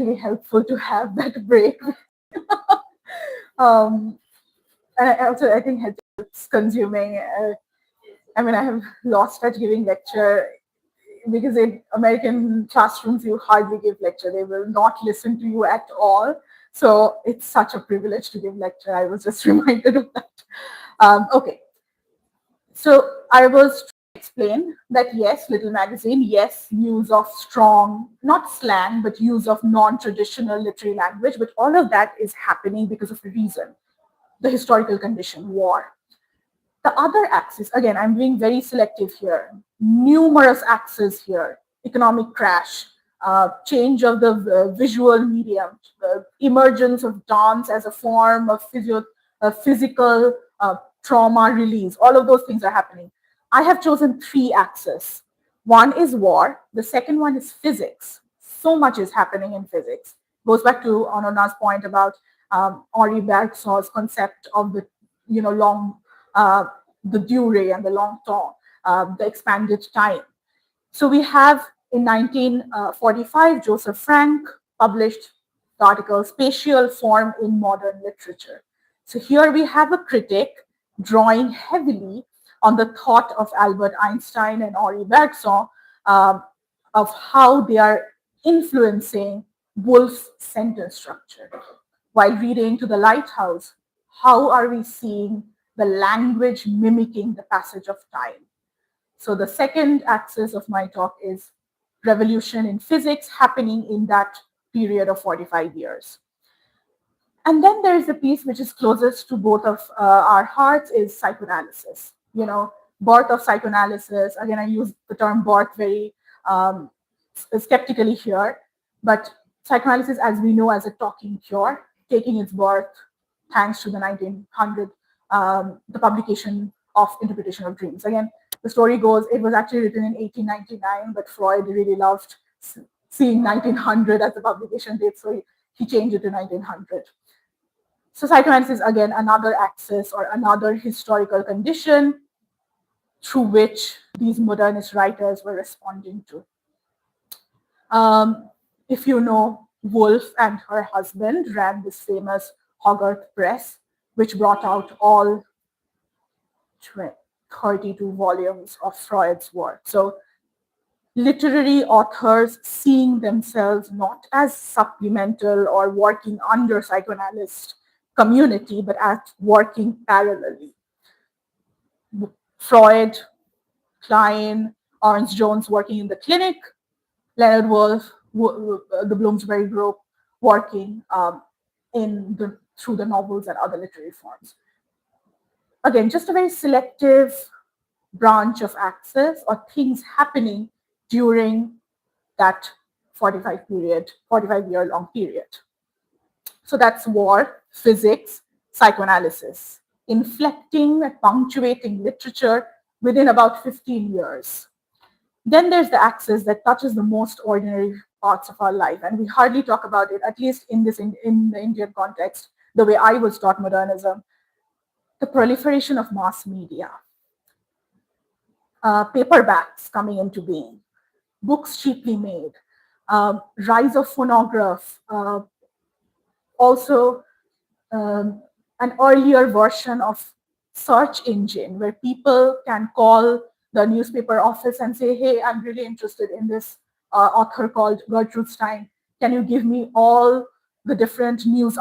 really helpful to have that break. um, and also, I think helps consuming. I mean, I have lost touch giving lecture because in American classrooms, you hardly give lecture. They will not listen to you at all. So it's such a privilege to give lecture. I was just reminded of that. Okay, so I was to explain that yes, Little Magazine, yes, use of strong, not slang, but use of non-traditional literary language, but all of that is happening because of a reason, the historical condition, war. The other axis, again, I'm being very selective here, numerous axes here, economic crash, change of the visual medium, emergence of dance as a form of physical trauma release, all of those things are happening. I have chosen three axes. One is war, the second one is physics. So much is happening in physics. Goes back to Anonna's point about Henri Bergson's concept of the long uh, the durée and the long temps, the expanded time. So we have in 1945, Joseph Frank published the article Spatial Form in Modern Literature. So here we have a critic drawing heavily on the thought of Albert Einstein and Henri Bergson um, of how they are influencing Woolf's sentence structure. While reading To the Lighthouse, how are we seeing the language mimicking the passage of time? So the second axis of my talk is revolution in physics happening in that period of 45 years. And then there is the piece which is closest to both of our hearts is psychoanalysis. Birth of psychoanalysis. Again, I use the term birth very skeptically here, but psychoanalysis, as we know, as a talking cure, taking its birth thanks to the 1900, the publication of Interpretation of Dreams. Again, the story goes, it was actually written in 1899, but Freud really loved seeing 1900 as the publication date, so he changed it to 1900. So psychoanalysis is again another axis or another historical condition through which these modernist writers were responding to. If you know, Woolf and her husband ran this famous Hogarth Press, which brought out all 32 volumes of Freud's work. So literary authors seeing themselves not as supplemental or working under psychoanalyst community, but as working parallelly. Freud, Klein, Orange Jones working in the clinic, Leonard Woolf, the Bloomsbury Group, working through the novels and other literary forms. Again, just a very selective branch of access or things happening during that 45-year long period. So that's war, physics, psychoanalysis, inflecting and punctuating literature within about 15 years. Then there's the axis that touches the most ordinary parts of our life, and we hardly talk about it, at least in the Indian context, the way I was taught modernism, the proliferation of mass media, paperbacks coming into being, books cheaply made, rise of phonograph, also an earlier version of search engine where people can call the newspaper office and say, hey, I'm really interested in this author called Gertrude Stein. Can you give me all the different news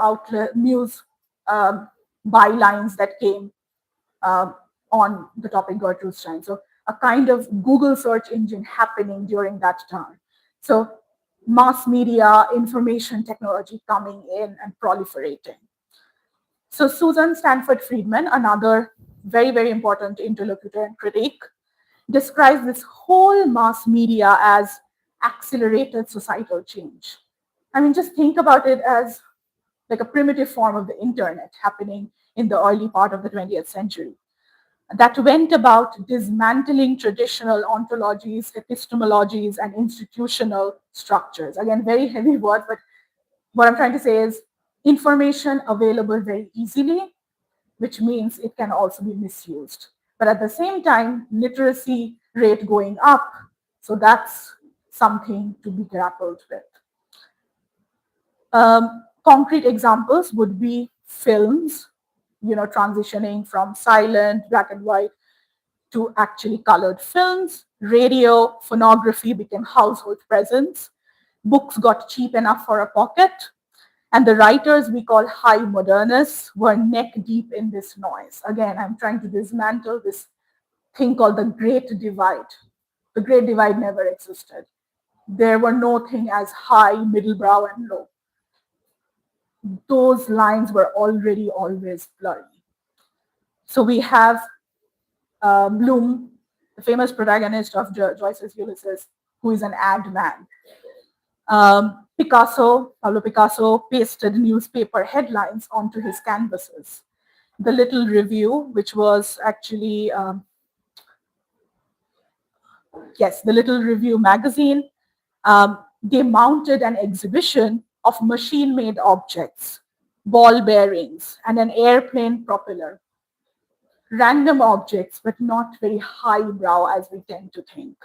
bylines that came on the topic Gertrude Stein? So a kind of Google search engine happening during that time. So mass media, information technology coming in and proliferating. So Susan Stanford Friedman, another very, very important interlocutor and critique, describes this whole mass media as accelerated societal change. I mean, just think about it as like a primitive form of the internet happening in the early part of the 20th century that went about dismantling traditional ontologies, epistemologies, and institutional structures. Again, very heavy words, but what I'm trying to say is information available very easily, which means it can also be misused. But at the same time, literacy rate going up, so that's something to be grappled with. Concrete examples would be films, transitioning from silent, black and white to actually colored films. Radio, phonography became household presence. Books got cheap enough for a pocket. And the writers we call high modernists were neck deep in this noise. Again, I'm trying to dismantle this thing called the Great Divide. The Great Divide never existed. There were no thing as high, middle brow, and low. Those lines were already always blurry. So we have Bloom, the famous protagonist of Joyce's Ulysses, who is an ad man. Pablo Picasso, pasted newspaper headlines onto his canvases. The Little Review, which was actually, the Little Review magazine, they mounted an exhibition of machine-made objects, ball bearings, and an airplane propeller. Random objects, but not very highbrow as we tend to think,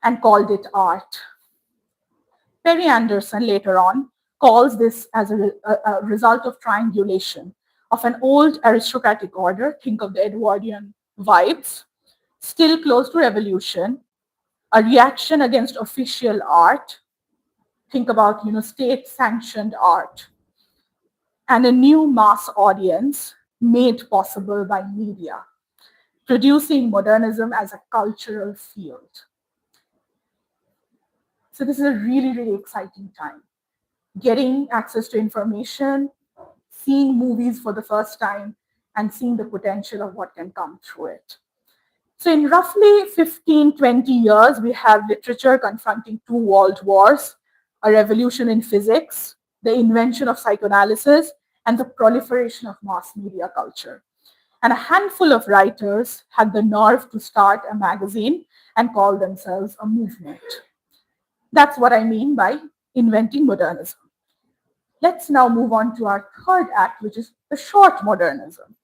and called it art. Perry Anderson later on calls this as a result of triangulation of an old aristocratic order, think of the Edwardian vibes, still close to revolution, a reaction against official art, think about state-sanctioned art, and a new mass audience made possible by media, producing modernism as a cultural field. So this is a really, really exciting time. Getting access to information, seeing movies for the first time, and seeing the potential of what can come through it. So in roughly 15, 20 years, we have literature confronting two world wars, a revolution in physics, the invention of psychoanalysis, and the proliferation of mass media culture. And a handful of writers had the nerve to start a magazine and call themselves a movement. That's what I mean by inventing modernism. Let's now move on to our third act, which is the short modernism.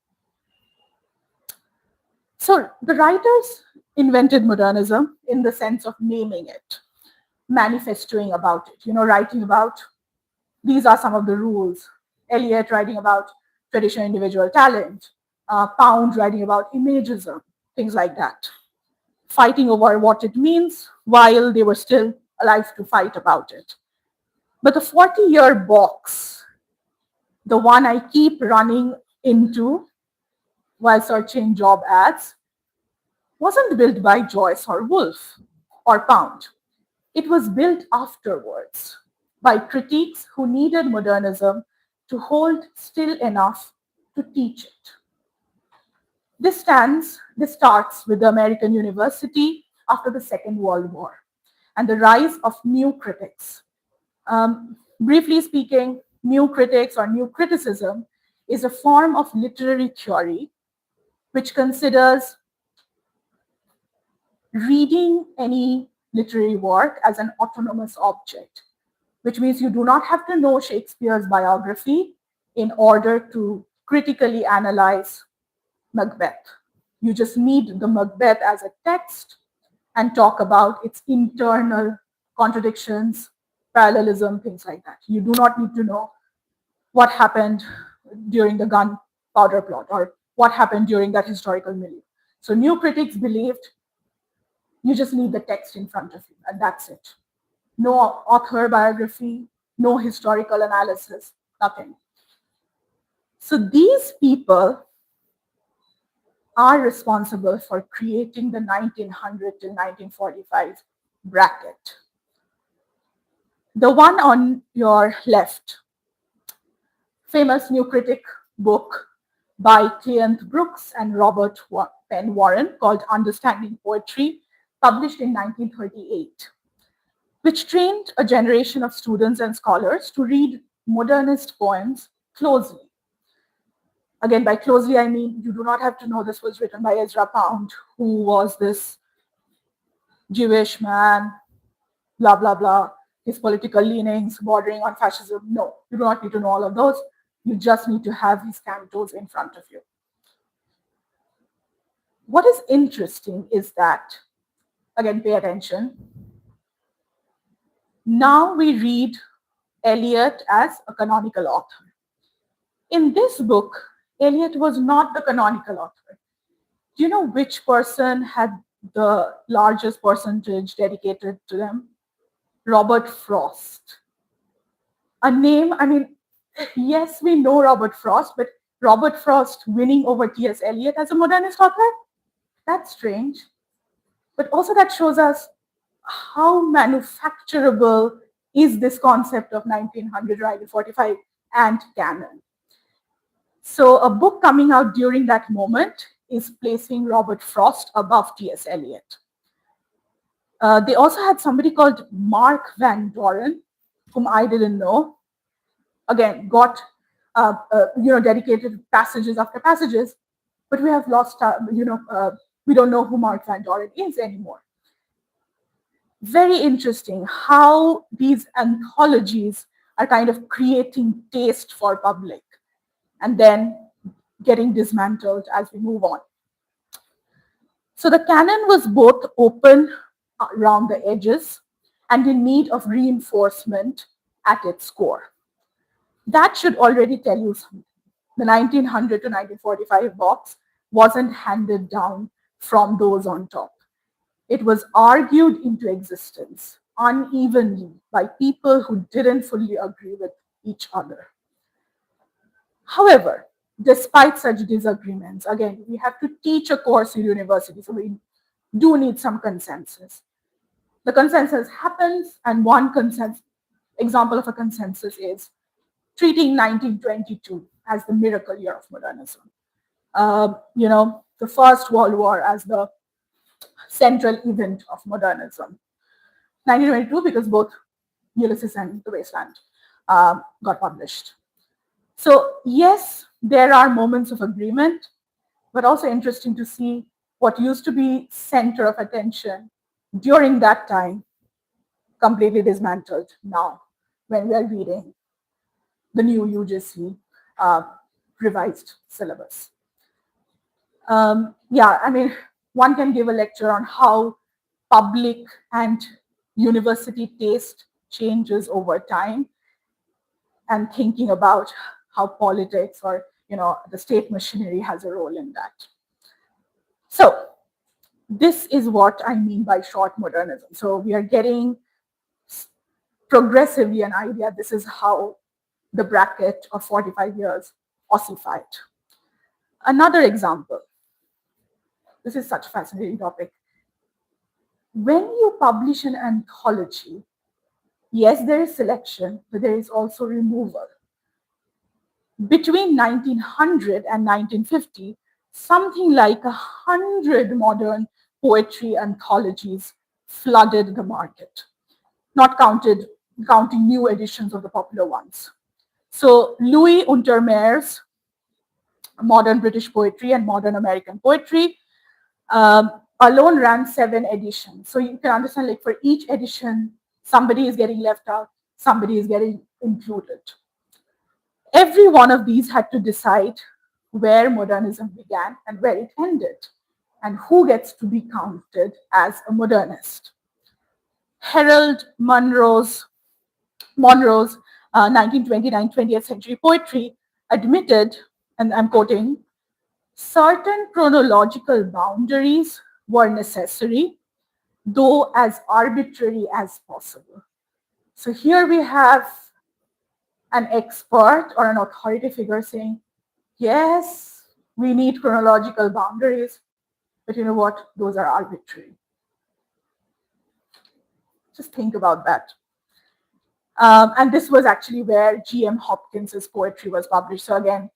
So the writers invented modernism in the sense of naming it, manifesting about it, writing about these are some of the rules. Eliot writing about traditional individual talent, Pound writing about imagism, things like that. Fighting over what it means while they were still alive to fight about it. But the 40-year box, the one I keep running into while searching job ads, wasn't built by Joyce or Woolf or Pound. It was built afterwards by critiques who needed modernism to hold still enough to teach it. This starts with the American university after the Second World War and the rise of new critics. Briefly speaking, new critics or new criticism is a form of literary theory which considers reading any literary work as an autonomous object, which means you do not have to know Shakespeare's biography in order to critically analyze Macbeth. You just need the Macbeth as a text and talk about its internal contradictions, parallelism, things like that. You do not need to know what happened during the gunpowder plot or what happened during that historical milieu. So new critics believed you just need the text in front of you, and that's it. No author biography, no historical analysis, nothing. So these people are responsible for creating the 1900 to 1945 bracket. The one on your left, famous New Critic book by Cleanth Brooks and Robert Penn Warren called Understanding Poetry, published in 1938, which trained a generation of students and scholars to read modernist poems closely. Again, by closely, I mean you do not have to know this was written by Ezra Pound, who was this Jewish man, blah, blah, blah, his political leanings bordering on fascism. No, you do not need to know all of those. You just need to have his cantos in front of you. What is interesting is that, again, pay attention. Now we read Eliot as a canonical author. In this book, Eliot was not the canonical author. Do you know which person had the largest percentage dedicated to them? Robert Frost. A name, I mean, yes, we know Robert Frost, but Robert Frost winning over T.S. Eliot as a modernist author? That's strange. But also that shows us how manufacturable is this concept of 1900, right, 45 and canon. So a book coming out during that moment is placing Robert Frost above T.S. Eliot. They also had somebody called Mark Van Doren, whom I didn't know. Again, got dedicated passages after passages, but we have lost, we don't know who Mark Van Doren is anymore. Very interesting how these anthologies are kind of creating taste for public and then getting dismantled as we move on. So the canon was both open around the edges and in need of reinforcement at its core. That should already tell you something. The 1900 to 1945 box wasn't handed down from those on top. It was argued into existence unevenly by people who didn't fully agree with each other. However, despite such disagreements, again, we have to teach a course in university, so we do need some consensus. The consensus happens, and one example of a consensus is treating 1922 as the miracle year of modernism. The First World War as the central event of modernism. 1922 because both Ulysses and The Wasteland got published. So yes, there are moments of agreement, but also interesting to see what used to be center of attention during that time completely dismantled now when we are reading the new UGC revised syllabus. One can give a lecture on how public and university taste changes over time and thinking about how politics or the state machinery has a role in that. So this is what I mean by short modernism. So we are getting progressively an idea this is how the bracket of 45 years ossified. Another example, this is such a fascinating topic. When you publish an anthology, yes, there is selection, but there is also removal. Between 1900 and 1950, something like 100 modern poetry anthologies flooded the market, not counting new editions of the popular ones. So Louis Untermeyer's Modern British Poetry and Modern American Poetry alone ran 7 editions. So you can understand, like, for each edition, somebody is getting left out, somebody is getting included. Every one of these had to decide where modernism began and where it ended, and who gets to be counted as a modernist. Harold Monroe's 1929 20th century poetry admitted, and I'm quoting, certain chronological boundaries were necessary, though as arbitrary as possible. So here we have an expert or an authority figure saying, yes, we need chronological boundaries, but you know what? Those are arbitrary. Just think about that. And this was actually where G.M. Hopkins's poetry was published. So again,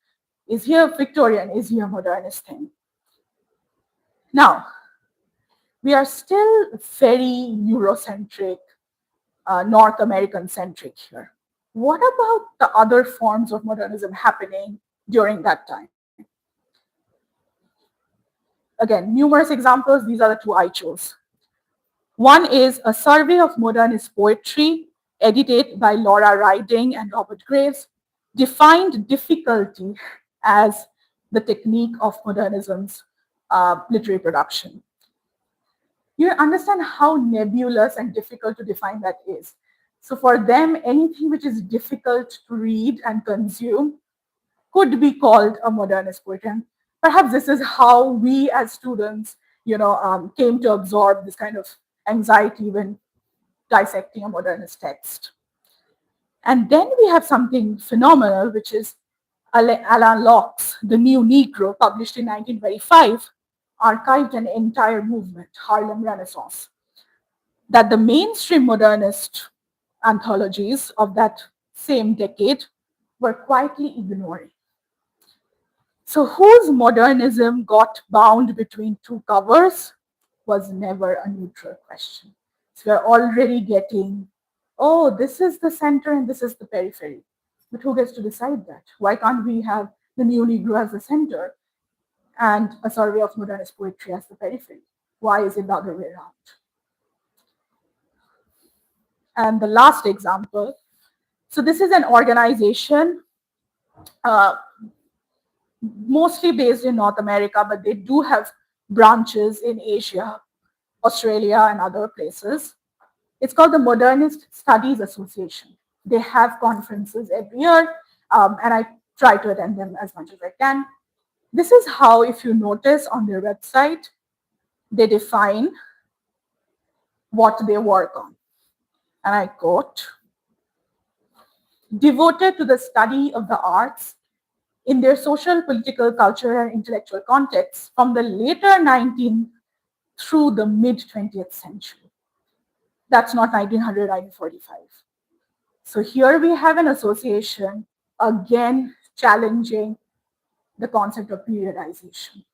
is he a Victorian? Is he a modernist thing? Now, we are still very Eurocentric, North American centric here. What about the other forms of modernism happening during that time? Again, numerous examples. These are the 2 I chose. One is a survey of modernist poetry, edited by Laura Riding and Robert Graves, defined difficulty as the technique of modernism's literary production. You understand how nebulous and difficult to define that is. So for them, anything which is difficult to read and consume could be called a modernist poetry. And perhaps this is how we as students, came to absorb this kind of anxiety when dissecting a modernist text. And then we have something phenomenal, which is Alain Locke's The New Negro, published in 1925, archived an entire movement, Harlem Renaissance, that the mainstream modernist anthologies of that same decade were quietly ignoring. So, whose modernism got bound between two covers was never a neutral question. So, we're already getting, oh, this is the center and this is the periphery. But who gets to decide that? Why can't we have the new Negro as the center and a survey of modernist poetry as the periphery? Why is it the other way around? And the last example, so this is an organization uh, mostly based in North America, but they do have branches in Asia, Australia, and other places. It's called the Modernist Studies Association. They have conferences every year, and I try to attend them as much as I can. This is how, if you notice on their website, they define what they work on. And I quote, devoted to the study of the arts in their social, political, cultural, and intellectual contexts from the later 19th through the mid 20th century. That's not 1900, 1945. So here we have an association again challenging the concept of periodization.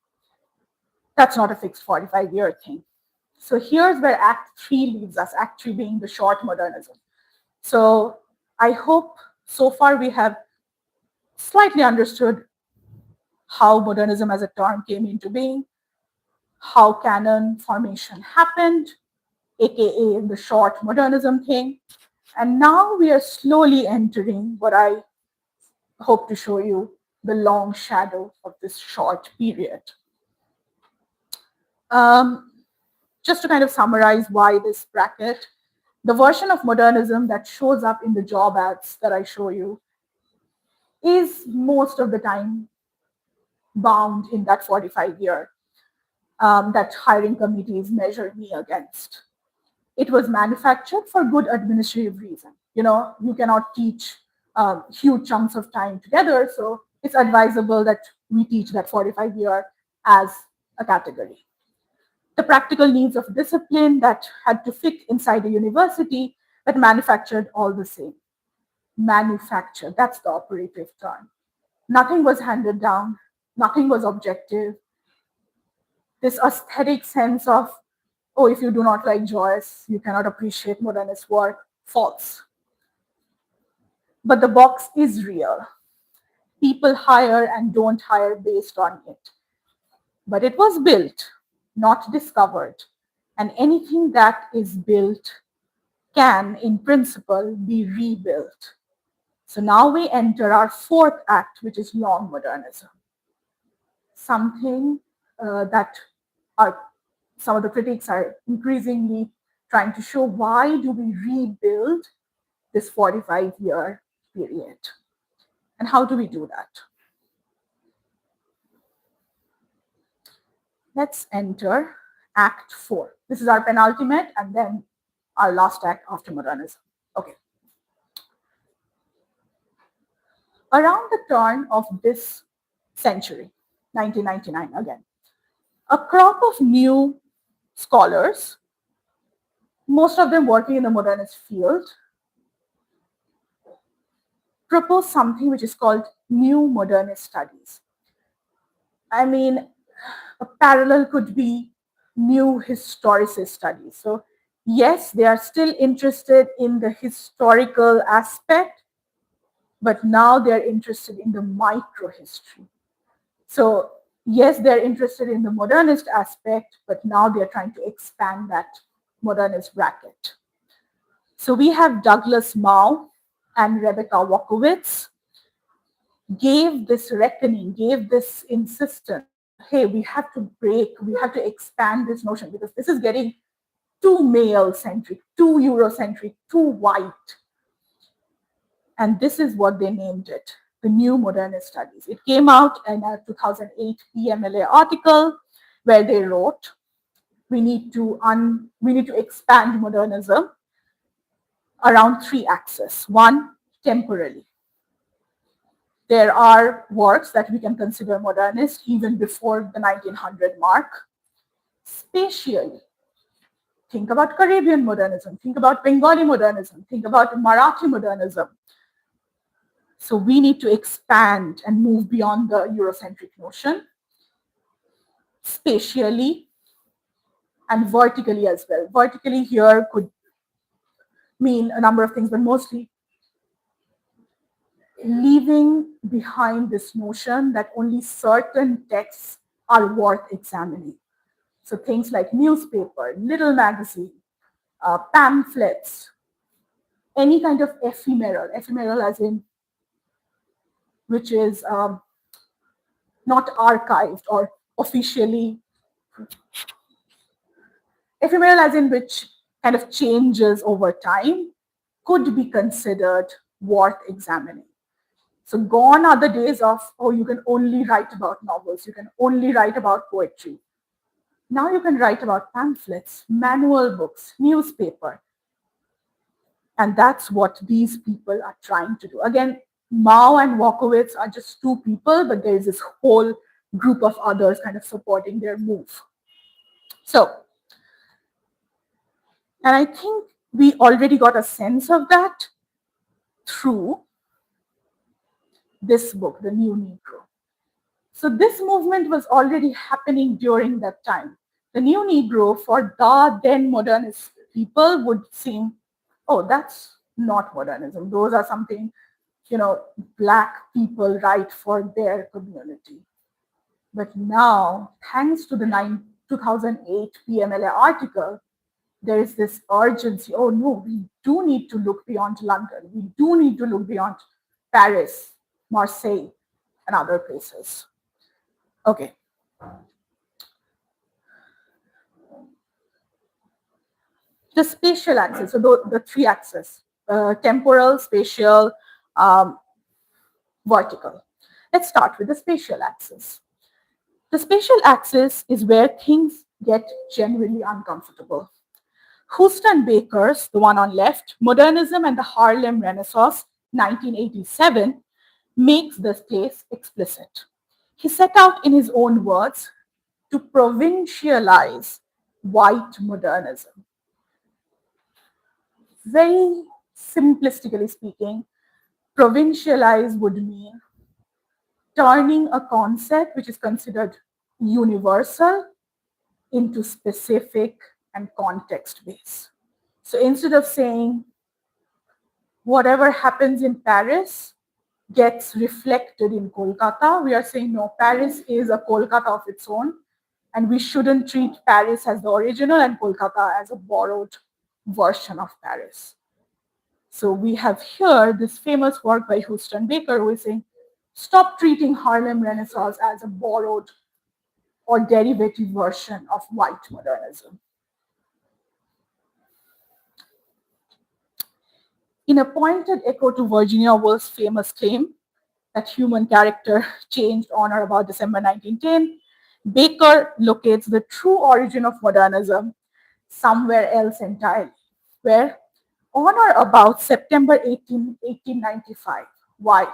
That's not a fixed 45-year thing. So here's where Act 3 leaves us, Act 3 being the short modernism. So I hope so far we have slightly understood how modernism as a term came into being, how canon formation happened, aka the short modernism thing. And now we are slowly entering what I hope to show you, the long shadow of this short period. Just to kind of summarize why this bracket, the version of modernism that shows up in the job ads that I show you is most of the time bound in that 45-year that hiring committees measure me against. It was manufactured for good administrative reason. You cannot teach huge chunks of time together, so it's advisable that we teach that 45-year as a category. The practical needs of discipline that had to fit inside a university, but manufactured all the same. Manufactured, that's the operative term. Nothing was handed down, nothing was objective. This aesthetic sense of, oh, if you do not like Joyce, you cannot appreciate modernist work, false. But the box is real. People hire and don't hire based on it. But it was built, not discovered. And anything that is built can, in principle, be rebuilt. So now we enter our fourth act, which is long modernism. Something that some of the critics are increasingly trying to show, why do we rebuild this 45-year period? And how do we do that? Let's enter Act 4. This is our penultimate and then our last act after modernism. Okay. Around the turn of this century, 1999 again, a crop of new scholars, most of them working in the modernist field, proposed something which is called new modernist studies. I mean, a parallel could be new historicist studies. So yes, they are still interested in the historical aspect, but now they're interested in the microhistory. So yes, they're interested in the modernist aspect, but now they're trying to expand that modernist bracket. So we have Douglas Mao and Rebecca Wachowicz gave this reckoning, gave this insistence, hey, we have to break, we have to expand this notion because this is getting too male-centric, too Eurocentric, too white. And this is what they named it, the New Modernist Studies. It came out in a 2008 PMLA article where they wrote, we need to expand modernism around three axes. One, temporally. There are works that we can consider modernist even before the 1900 mark. Spatially, think about Caribbean modernism, think about Bengali modernism, think about Marathi modernism. So we need to expand and move beyond the Eurocentric notion, spatially and vertically as well. Vertically here could mean a number of things, but mostly leaving behind this notion that only certain texts are worth examining. So things like newspaper, little magazine, pamphlets, any kind of ephemeral as in which is not archived or officially, ephemeral as in which kind of changes over time, could be considered worth examining. So gone are the days of, oh, you can only write about novels, you can only write about poetry. Now you can write about pamphlets, manual books, newspaper. And that's what these people are trying to do. Again, Mao and Walkowitz are just two people, but there is this whole group of others kind of supporting their move. So, and I think we already got a sense of that through this book, The New Negro. So this movement was already happening during that time. The New Negro for the then modernist people would seem, oh, that's not modernism. Those are something, Black people write for their community. But now, thanks to the 2008 PMLA article, there is this urgency. Oh no, we do need to look beyond London. We do need to look beyond Paris, Marseille, and other places. Okay. The spatial axis, so the three axes, temporal, spatial, vertical. Let's start with the spatial axis. The spatial axis is where things get generally uncomfortable. Houston Baker's, the one on left, Modernism and the Harlem Renaissance, 1987, makes this case explicit. He set out in his own words to provincialize white modernism. Very simplistically speaking, provincialize would mean turning a concept which is considered universal into specific and context-based. So instead of saying whatever happens in Paris gets reflected in Kolkata, we are saying no, Paris is a Kolkata of its own, and we shouldn't treat Paris as the original and Kolkata as a borrowed version of Paris. So we have here this famous work by Houston Baker who is saying, stop treating Harlem Renaissance as a borrowed or derivative version of white modernism. In a pointed echo to Virginia Woolf's famous claim that human character changed on or about December 1910, Baker locates the true origin of modernism somewhere else entirely, where on or about September 18, 1895. Why?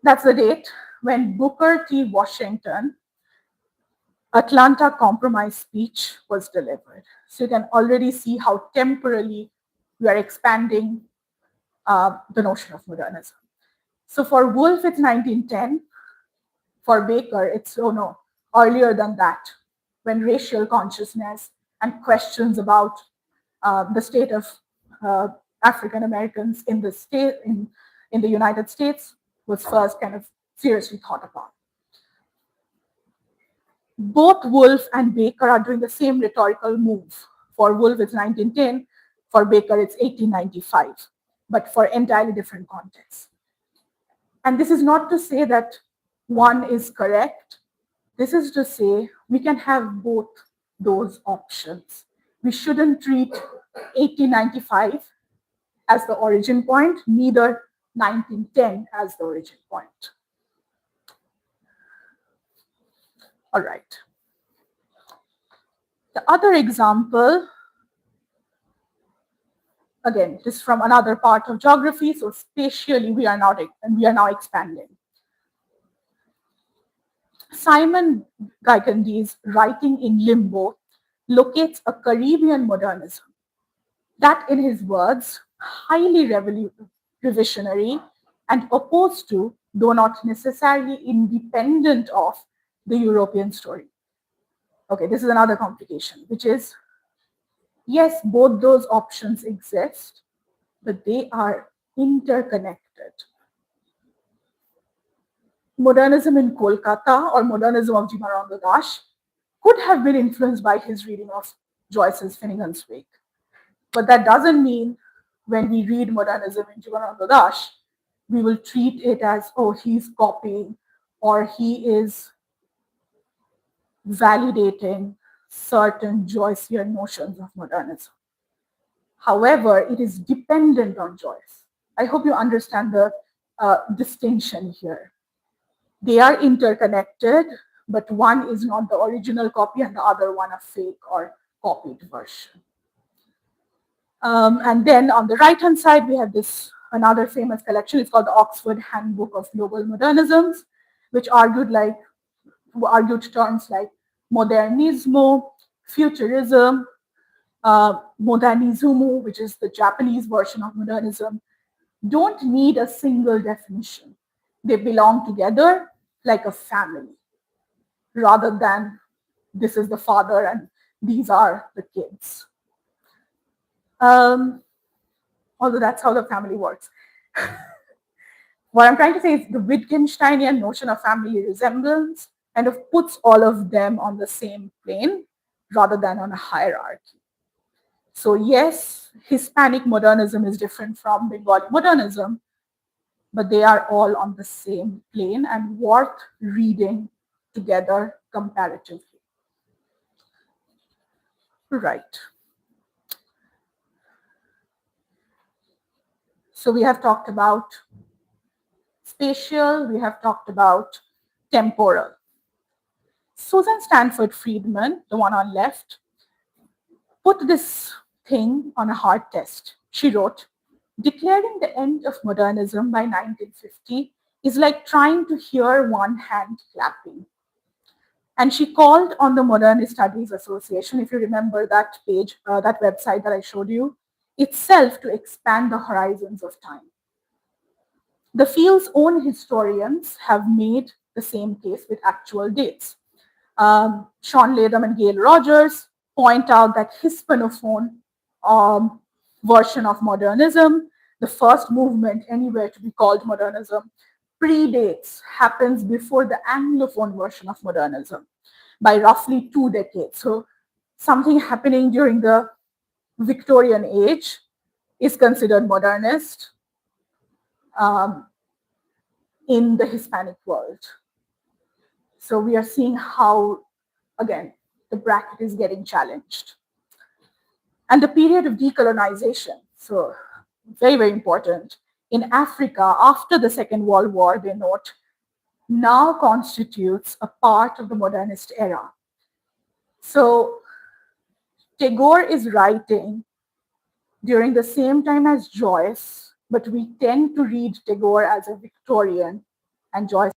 That's the date when Booker T. Washington Atlanta Compromise speech was delivered. So you can already see how temporally we are expanding the notion of modernism. So for Woolf, it's 1910. For Baker, it's, oh no, earlier than that, when racial consciousness and questions about the state of African Americans in the state, in the United States was first kind of seriously thought upon. Both Woolf and Baker are doing the same rhetorical move. For Woolf, it's 1910. For Baker, it's 1895, but for entirely different contexts. And this is not to say that one is correct. This is to say we can have both those options. We shouldn't treat 1895 as the origin point, neither 1910 as the origin point. All right. The other example, again, is from another part of geography. So spatially, we are now expanding. Simon Geigendy's writing in Limbo locates a Caribbean modernism that, in his words, highly revisionary and opposed to, though not necessarily independent of, the European story. Okay, this is another complication, which is, yes, both those options exist, but they are interconnected. Modernism in Kolkata or modernism of Jimaranga Dash could have been influenced by his reading of Joyce's Finnegan's Wake. But that doesn't mean when we read modernism in Jimaranga Dash, we will treat it as, oh, he's copying or he is validating certain Joycean notions of modernism. However, it is dependent on Joyce. I hope you understand the distinction here. They are interconnected, but one is not the original copy and the other one a fake or copied version. And then on the right-hand side, we have this another famous collection. It's called the Oxford Handbook of Global Modernisms, which argued terms like modernismo, futurism, modernismo, which is the Japanese version of modernism, don't need a single definition. They belong together like a family, rather than this is the father and these are the kids. Although that's how the family works. What I'm trying to say is the Wittgensteinian notion of family resemblance kind of puts all of them on the same plane rather than on a hierarchy. So yes, Hispanic modernism is different from Bengali modernism, but they are all on the same plane and worth reading together comparatively. Right. So we have talked about spatial, we have talked about temporal. Susan Stanford Friedman, the one on left, put this thing on a hard test. She wrote, declaring the end of modernism by 1950 is like trying to hear one hand clapping. And she called on the Modernist Studies Association, if you remember that page, that website that I showed you, itself to expand the horizons of time. The field's own historians have made the same case with actual dates. Sean Latham and Gail Rogers point out that Hispanophone version of modernism, the first movement anywhere to be called modernism, predates, happens before the Anglophone version of modernism by roughly 2 decades. So something happening during the Victorian age is considered modernist in the Hispanic world. So we are seeing how, again, the bracket is getting challenged. And the period of decolonization, so very, very important. In Africa, after the Second World War, they note, now constitutes a part of the modernist era. So Tagore is writing during the same time as Joyce, but we tend to read Tagore as a Victorian and Joyce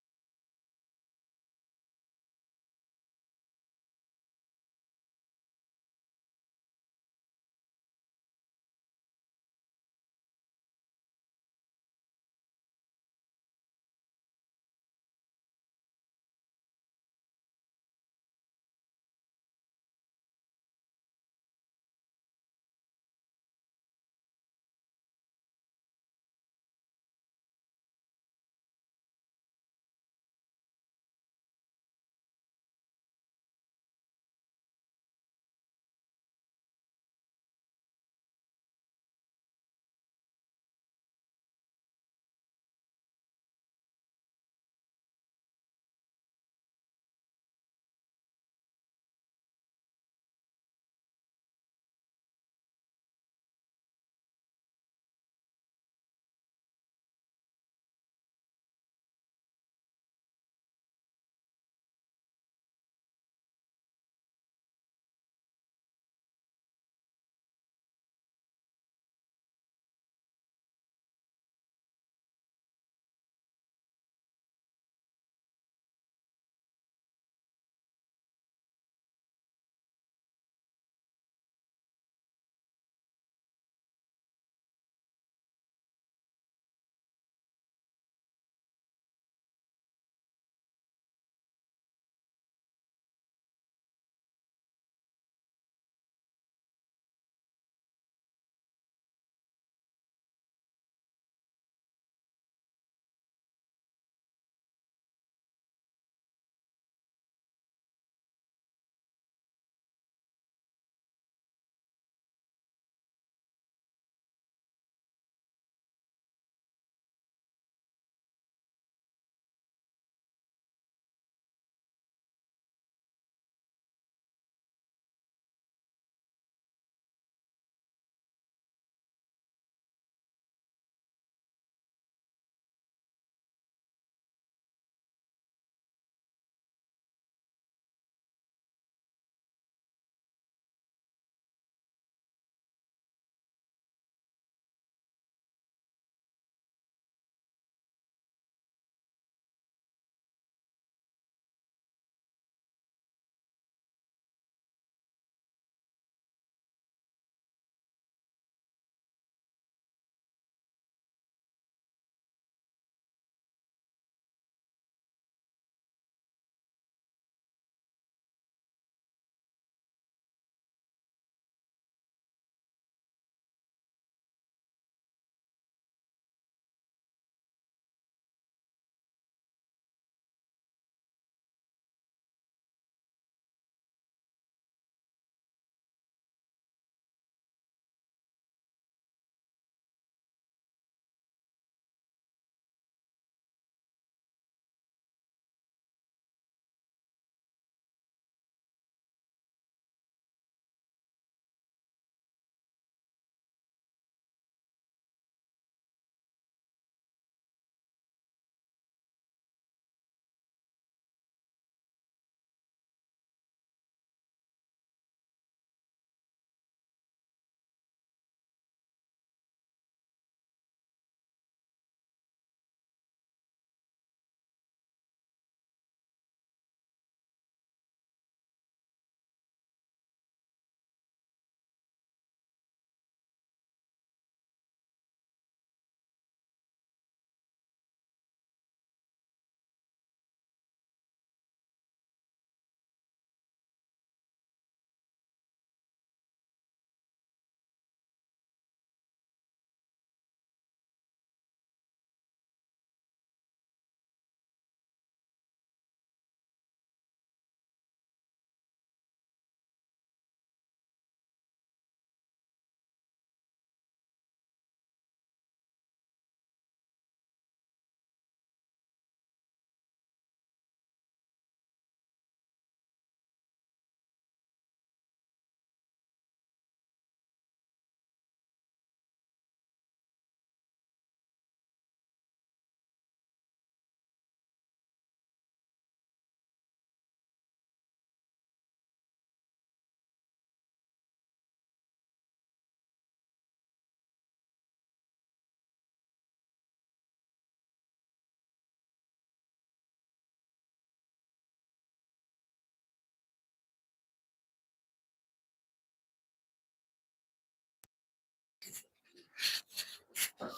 Okay.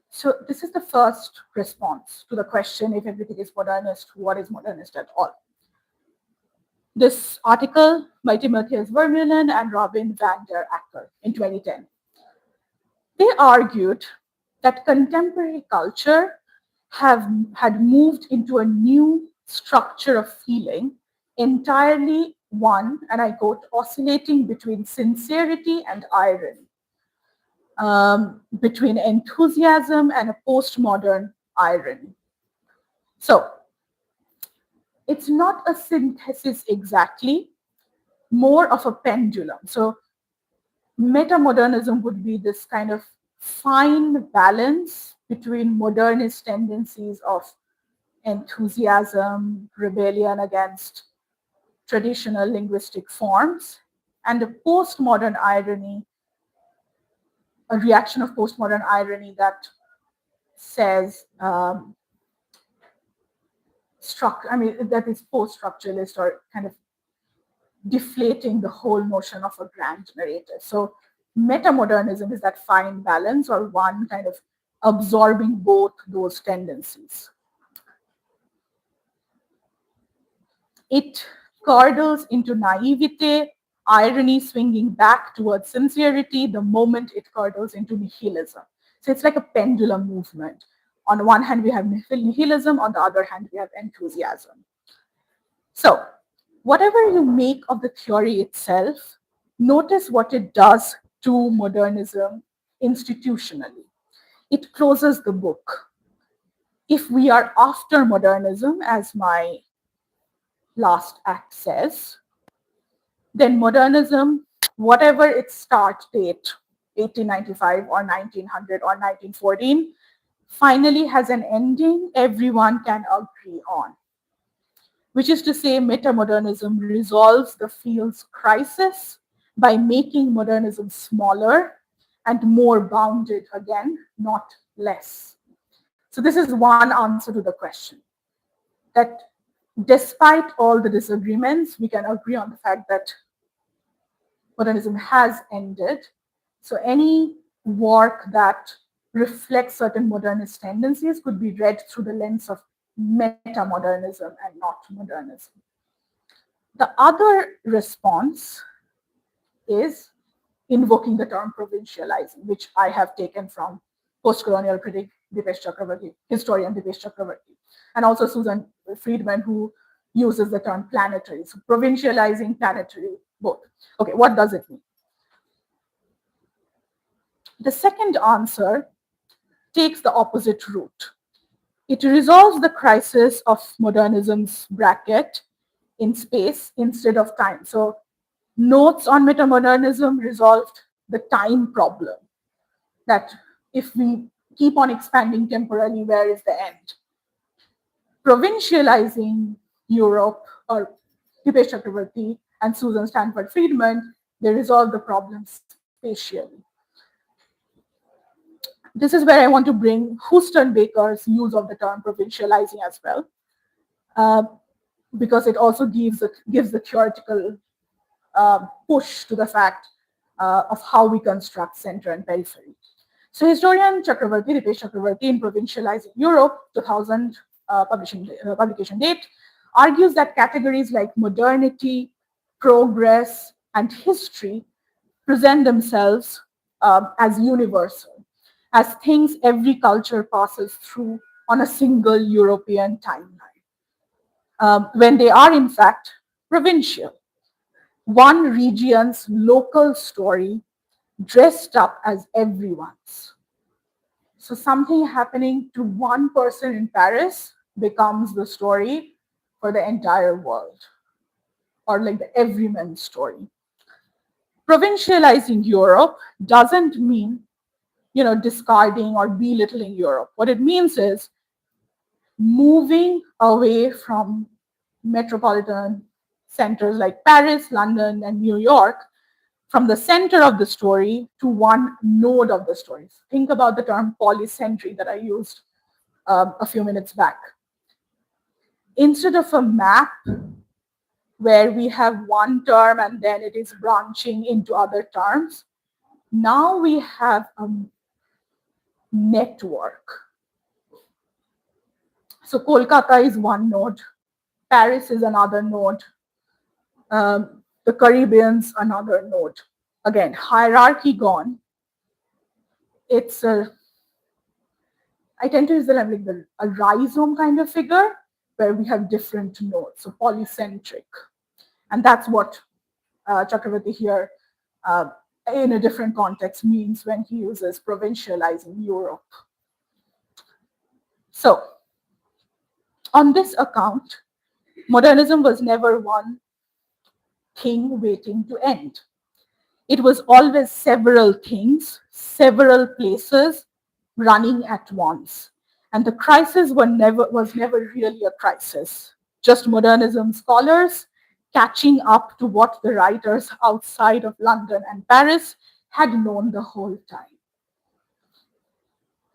So this is the first response to the question, if everything is modernist, what is modernist at all? This article by Timotheus Vermeulen and Robin van der Acker in 2010. They argued that contemporary culture had moved into a new structure of feeling, entirely one, and I quote, oscillating between sincerity and irony, between enthusiasm and a postmodern irony. So it's not a synthesis exactly, more of a pendulum. So metamodernism would be this kind of fine balance between modernist tendencies of enthusiasm, rebellion against traditional linguistic forms, and a postmodern irony, a reaction of postmodern irony that says, that is post-structuralist or kind of deflating the whole notion of a grand narrative. So metamodernism is that fine balance, or one kind of absorbing both those tendencies. It curdles into naivete, irony swinging back towards sincerity the moment it curdles into nihilism. So it's like a pendulum movement. On one hand, we have nihilism, on the other hand, we have enthusiasm. So whatever you make of the theory itself, notice what it does to modernism institutionally. It closes the book. If we are after modernism, as my last act says, then modernism, whatever its start date, 1895 or 1900 or 1914, finally has an ending everyone can agree on, which is to say, metamodernism resolves the field's crisis by making modernism smaller and more bounded again, not less. So this is one answer to the question, that despite all the disagreements, we can agree on the fact that modernism has ended. So any work that reflects certain modernist tendencies could be read through the lens of metamodernism and not modernism. The other response is invoking the term provincializing, which I have taken from post-colonial critic Dipesh Chakravarti, historian Dipesh Chakravarti, and also Susan Friedman, who uses the term planetary. So provincializing, planetary, both. Okay, what does it mean? The second answer takes the opposite route. It resolves the crisis of modernism's bracket in space instead of time. So notes on metamodernism resolved the time problem, that if we keep on expanding temporally, where is the end? Provincializing Europe, or Dipesh Chakravarti and Susan Stanford Friedman, they resolve the problem spatially. This is where I want to bring Houston Baker's use of the term provincializing as well, because it also gives the theoretical push to the fact of how we construct center and periphery. So historian Chakravarti, Dipesh Chakravarti, in Provincializing Europe, 2000 publication date, argues that categories like modernity, progress, and history present themselves as universal, as things every culture passes through on a single European timeline, when they are in fact provincial. One region's local story dressed up as everyone's. So something happening to one person in Paris becomes the story for the entire world, or like the everyman story. Provincializing Europe doesn't mean, discarding or belittling Europe. What it means is moving away from metropolitan centers like Paris, London, and New York, from the center of the story to one node of the story. Think about the term polycentric that I used a few minutes back. Instead of a map where we have one term and then it is branching into other terms, now we have a network. So Kolkata is one node, Paris is another node, the Caribbean's another node. Again, hierarchy gone. It's I tend to use the language a rhizome kind of figure where we have different nodes, so polycentric. And that's what Chakravarti here, in a different context, means when he uses provincializing Europe. So, on this account, modernism was never one thing waiting to end. It was always several things, several places running at once. And the crisis was never really a crisis. Just modernism scholars catching up to what the writers outside of London and Paris had known the whole time.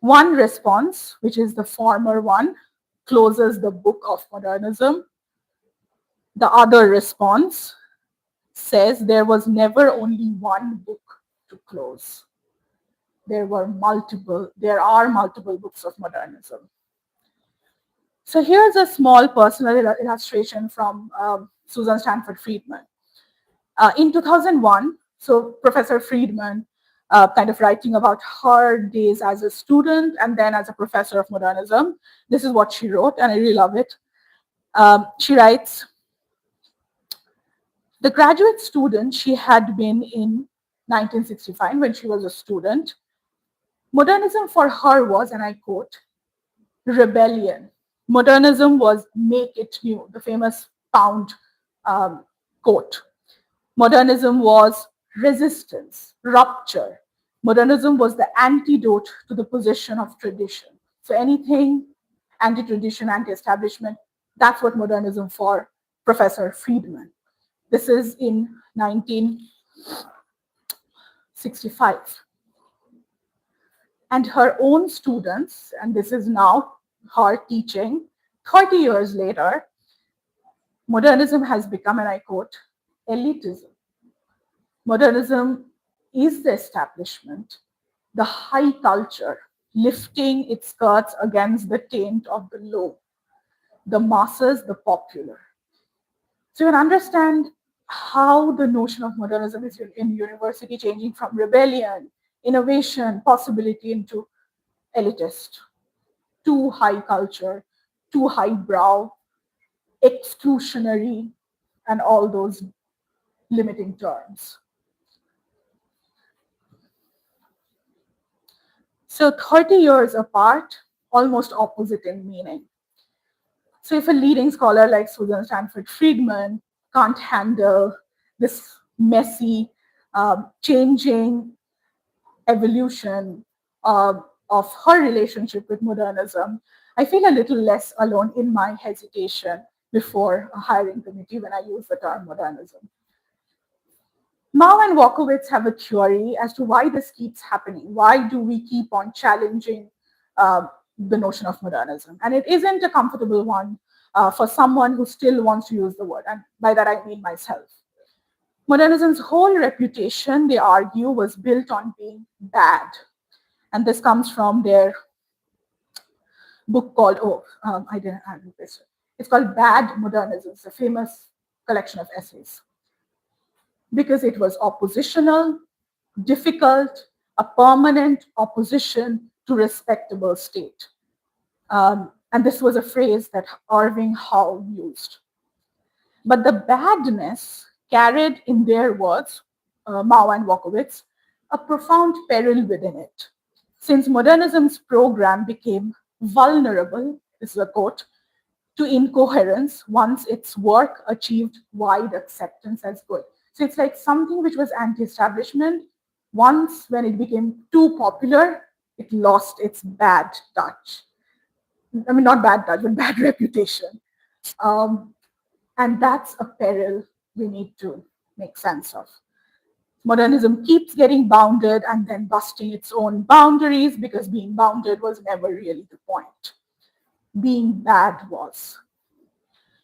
One response, which is the former one, closes the book of modernism. The other response says there was never only one book to close. There are multiple books of modernism. So here's a small personal illustration from Susan Stanford Friedman. In 2001, so Professor Friedman, kind of writing about her days as a student and then as a professor of modernism. This is what she wrote, and I really love it. She writes, the graduate student she had been in 1965 when she was a student, modernism for her was, and I quote, rebellion. Modernism was make it new, the famous Pound quote. Modernism was resistance, rupture. Modernism was the antidote to the position of tradition. So anything anti-tradition, anti-establishment, that's what modernism for Professor Friedman. This is in 1965. And her own students, and this is now her teaching, 30 years later, modernism has become, and I quote, elitism. Modernism is the establishment, the high culture, lifting its skirts against the taint of the low, the masses, the popular. So you can understand how the notion of modernism is in university changing from rebellion, innovation, possibility into elitist, too high culture, too highbrow, exclusionary, and all those limiting terms. So 30 years apart, almost opposite in meaning. So if a leading scholar like Susan Stanford Friedman can't handle this messy, changing evolution of her relationship with modernism, I feel a little less alone in my hesitation before a hiring committee when I use the term modernism. Mao and Walkowitz have a theory as to why this keeps happening. Why do we keep on challenging the notion of modernism? And it isn't a comfortable one for someone who still wants to use the word. And by that I mean myself. Modernism's whole reputation, they argue, was built on being bad. And this comes from their book called, I didn't have this. It's called Bad Modernism. It's a famous collection of essays. Because it was oppositional, difficult, a permanent opposition to respectable state. And this was a phrase that Irving Howe used. But the badness carried, in their words, Mao and Walkowitz, a profound peril within it. Since modernism's program became vulnerable, this is a quote, to incoherence once its work achieved wide acceptance as good. So it's like something which was anti-establishment. Once, when it became too popular, it lost its bad touch. I mean, not bad touch, but bad reputation. And that's a peril we need to make sense of. Modernism keeps getting bounded and then busting its own boundaries because being bounded was never really the point. Being bad was.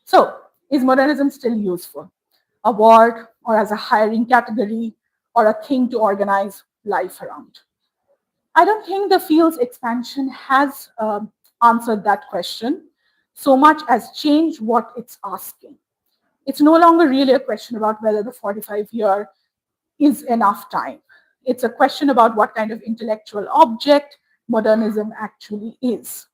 So, is modernism still useful? A word, or as a hiring category, or a thing to organize life around? I don't think the field's expansion has answered that question so much as changed what it's asking. It's no longer really a question about whether the 45-year is enough time. It's a question about what kind of intellectual object modernism actually is.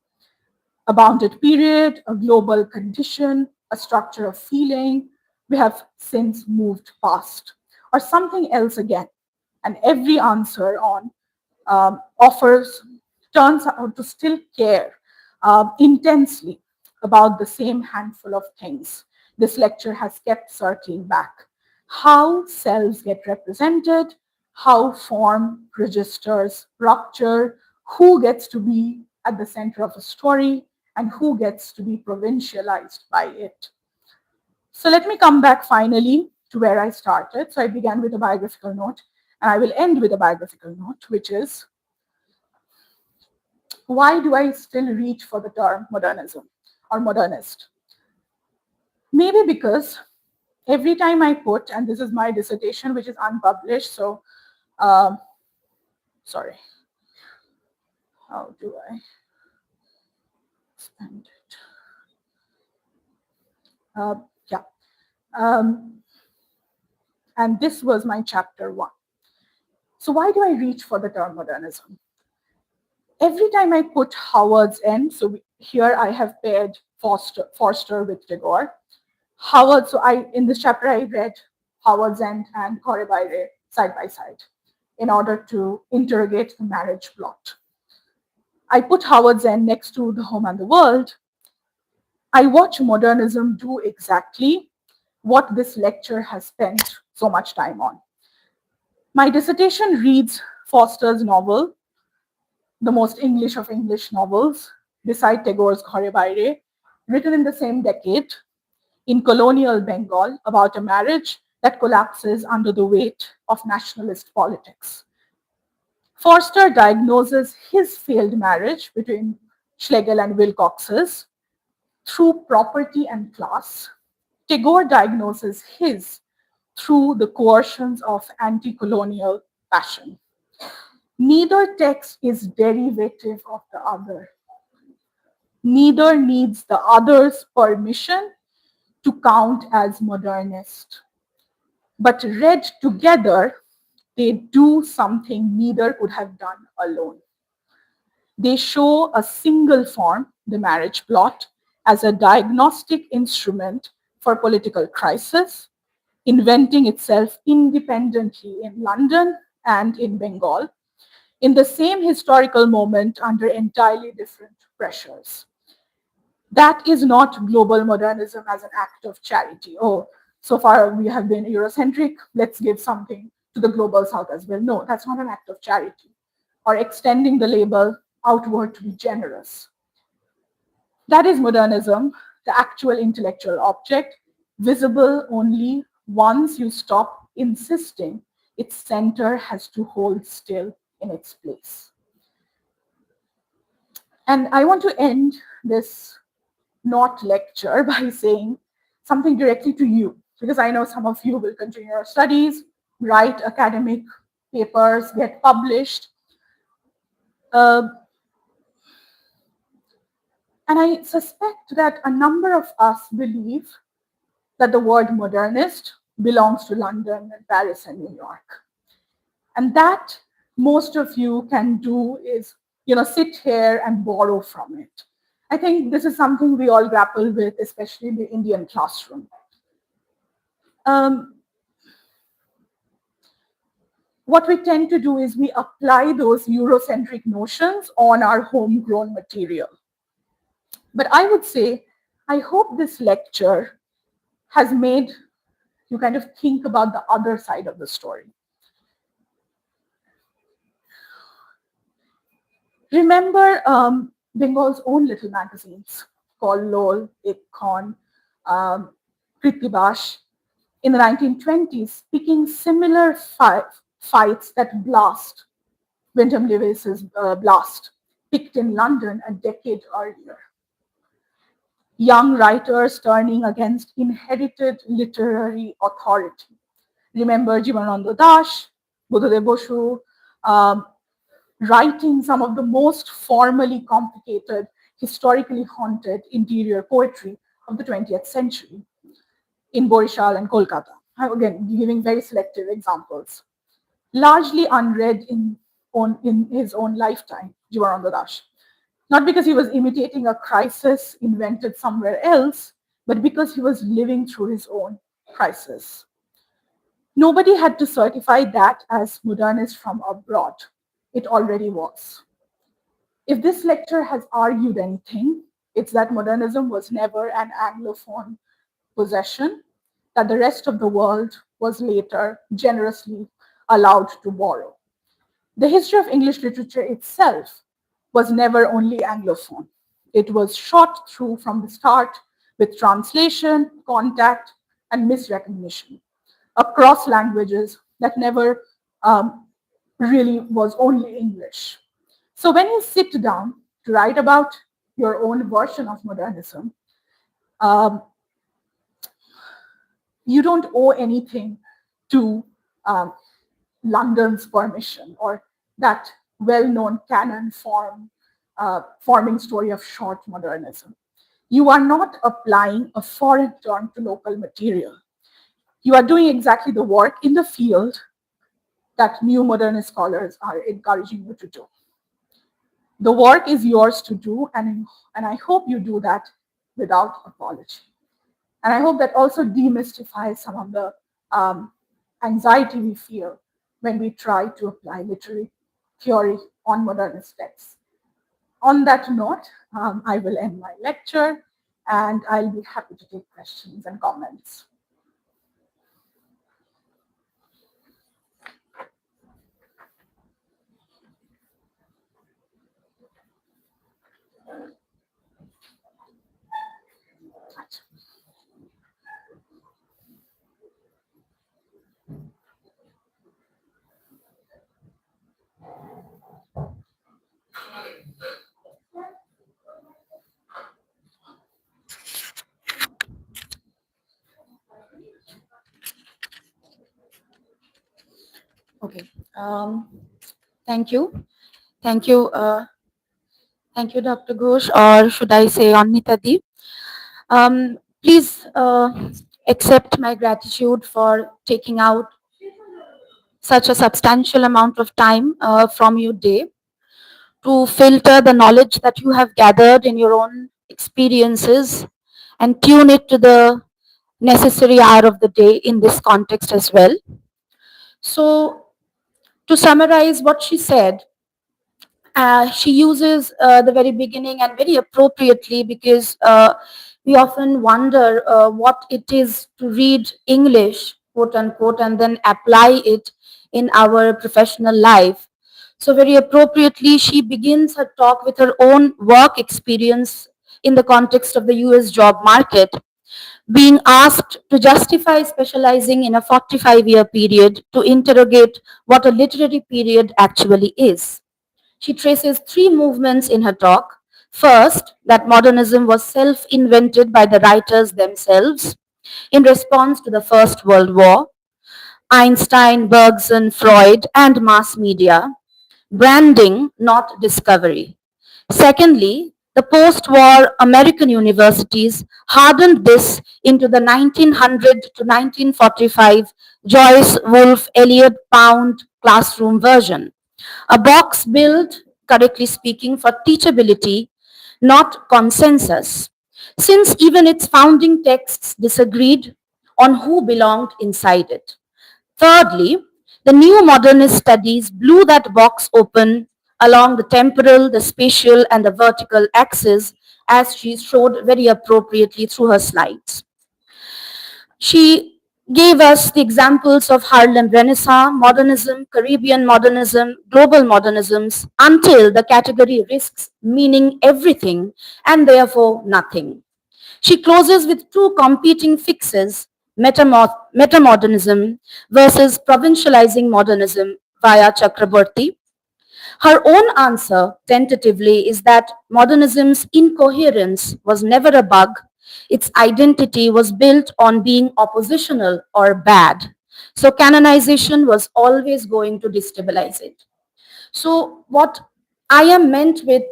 A bounded period, a global condition, a structure of feeling we have since moved past, or something else again. And every answer on offers turns out to still care intensely about the same handful of things this lecture has kept circling back. How cells get represented, how form registers rupture, who gets to be at the center of a story, and who gets to be provincialized by it. So let me come back finally to where I started. So I began with a biographical note, and I will end with a biographical note, which is, why do I still reach for the term modernism or modernist? Maybe because every time I put, and this is my dissertation, which is unpublished, so um, sorry, how do I spend it? Yeah. Um, and this was my chapter 1. So why do I reach for the term modernism? Every time I put Howard's end, so here I have paired Forster with Tagore. Howard, so in this chapter I read Howard's End and Korebaire side by side in order to interrogate the marriage plot. I put Howard's End next to The Home and the World. I watch modernism do exactly what this lecture has spent so much time on. My dissertation reads Forster's novel, the most English of English novels, beside Tagore's Korebaire, written in the same decade, in colonial Bengal, about a marriage that collapses under the weight of nationalist politics. Forster diagnoses his failed marriage between Schlegel and Wilcox's through property and class. Tagore diagnoses his through the coercions of anti-colonial passion. Neither text is derivative of the other. Neither needs the other's permission to count as modernist. But read together, they do something neither could have done alone. They show a single form, the marriage plot, as a diagnostic instrument for political crisis, inventing itself independently in London and in Bengal, in the same historical moment under entirely different pressures. That is not global modernism as an act of charity. Oh, so far we have been Eurocentric, let's give something to the global south as well. No, that's not an act of charity or extending the label outward to be generous. That is modernism, the actual intellectual object, visible only once you stop insisting its center has to hold still in its place. And I want to end this not lecture by saying something directly to you, because I know some of you will continue your studies, write academic papers, get published. And I suspect that a number of us believe that the word modernist belongs to London and Paris and New York. And that most of you can do is, sit here and borrow from it. I think this is something we all grapple with, especially in the Indian classroom. What we tend to do is we apply those Eurocentric notions on our homegrown material. But I would say, I hope this lecture has made you kind of think about the other side of the story. Remember Bengal's own little magazines called Lol, Ikkon, Krittibash in the 1920s, picking similar fights that Blast, Wyndham Lewis's Blast, picked in London a decade earlier. young writers turning against inherited literary authority. Remember Jivananda Das, Buddhadev Boshu, um, writing some of the most formally complicated, historically haunted interior poetry of the 20th century in Borishal and Kolkata. Again, giving very selective examples. Largely unread in his own lifetime, Jivananda Das. Not because he was imitating a crisis invented somewhere else, but because he was living through his own crisis. Nobody had to certify that as modernist from abroad. It already was. If this lecture has argued anything, it's that modernism was never an Anglophone possession, that the rest of the world was later generously allowed to borrow. The history of English literature itself was never only Anglophone. It was shot through from the start with translation, contact, and misrecognition across languages that never really was only English. So when you sit down to write about your own version of modernism, um, you don't owe anything to um, London's permission or that well-known canon forming story of short modernism. You are not applying a foreign term to local material. You are doing exactly the work in the field that new modernist scholars are encouraging you to do. The work is yours to do, and I hope you do that without apology. And I hope that also demystifies some of the anxiety we feel when we try to apply literary theory on modernist texts. On that note, I will end my lecture, and I'll be happy to take questions and comments. Okay. Thank you. Thank you. Thank you, Dr. Ghosh, or should I say Anwita Di. Please accept my gratitude for taking out such a substantial amount of time from your day to filter the knowledge that you have gathered in your own experiences and tune it to the necessary hour of the day in this context as well. So, to summarize what she said, she uses the very beginning and very appropriately because we often wonder what it is to read English, quote unquote, and then apply it in our professional life. So, very appropriately, she begins her talk with her own work experience in the context of the US job market, being asked to justify specializing in a 45-year period to interrogate what a literary period actually is. She traces three movements in her talk. First, that modernism was self invented by the writers themselves in response to the First World War, Einstein, Bergson, Freud, and mass media, branding, not discovery. Secondly, the post war American universities hardened this into the 1900 to 1945 Joyce Wolf Eliot Pound classroom version. A box built, correctly speaking, for teachability, not consensus, since even its founding texts disagreed on who belonged inside it. Thirdly, the new modernist studies blew that box open along the temporal, the spatial, and the vertical axis, as she showed very appropriately through her slides. She gave us the examples of Harlem Renaissance, modernism, Caribbean modernism, global modernisms, until the category risks meaning everything and therefore nothing. She closes with two competing fixes, metamodernism versus provincializing modernism via Chakraborty. Her own answer, tentatively, is that modernism's incoherence was never a bug, Its identity was built on being oppositional or bad. So canonization was always going to destabilize it. So, what I am meant with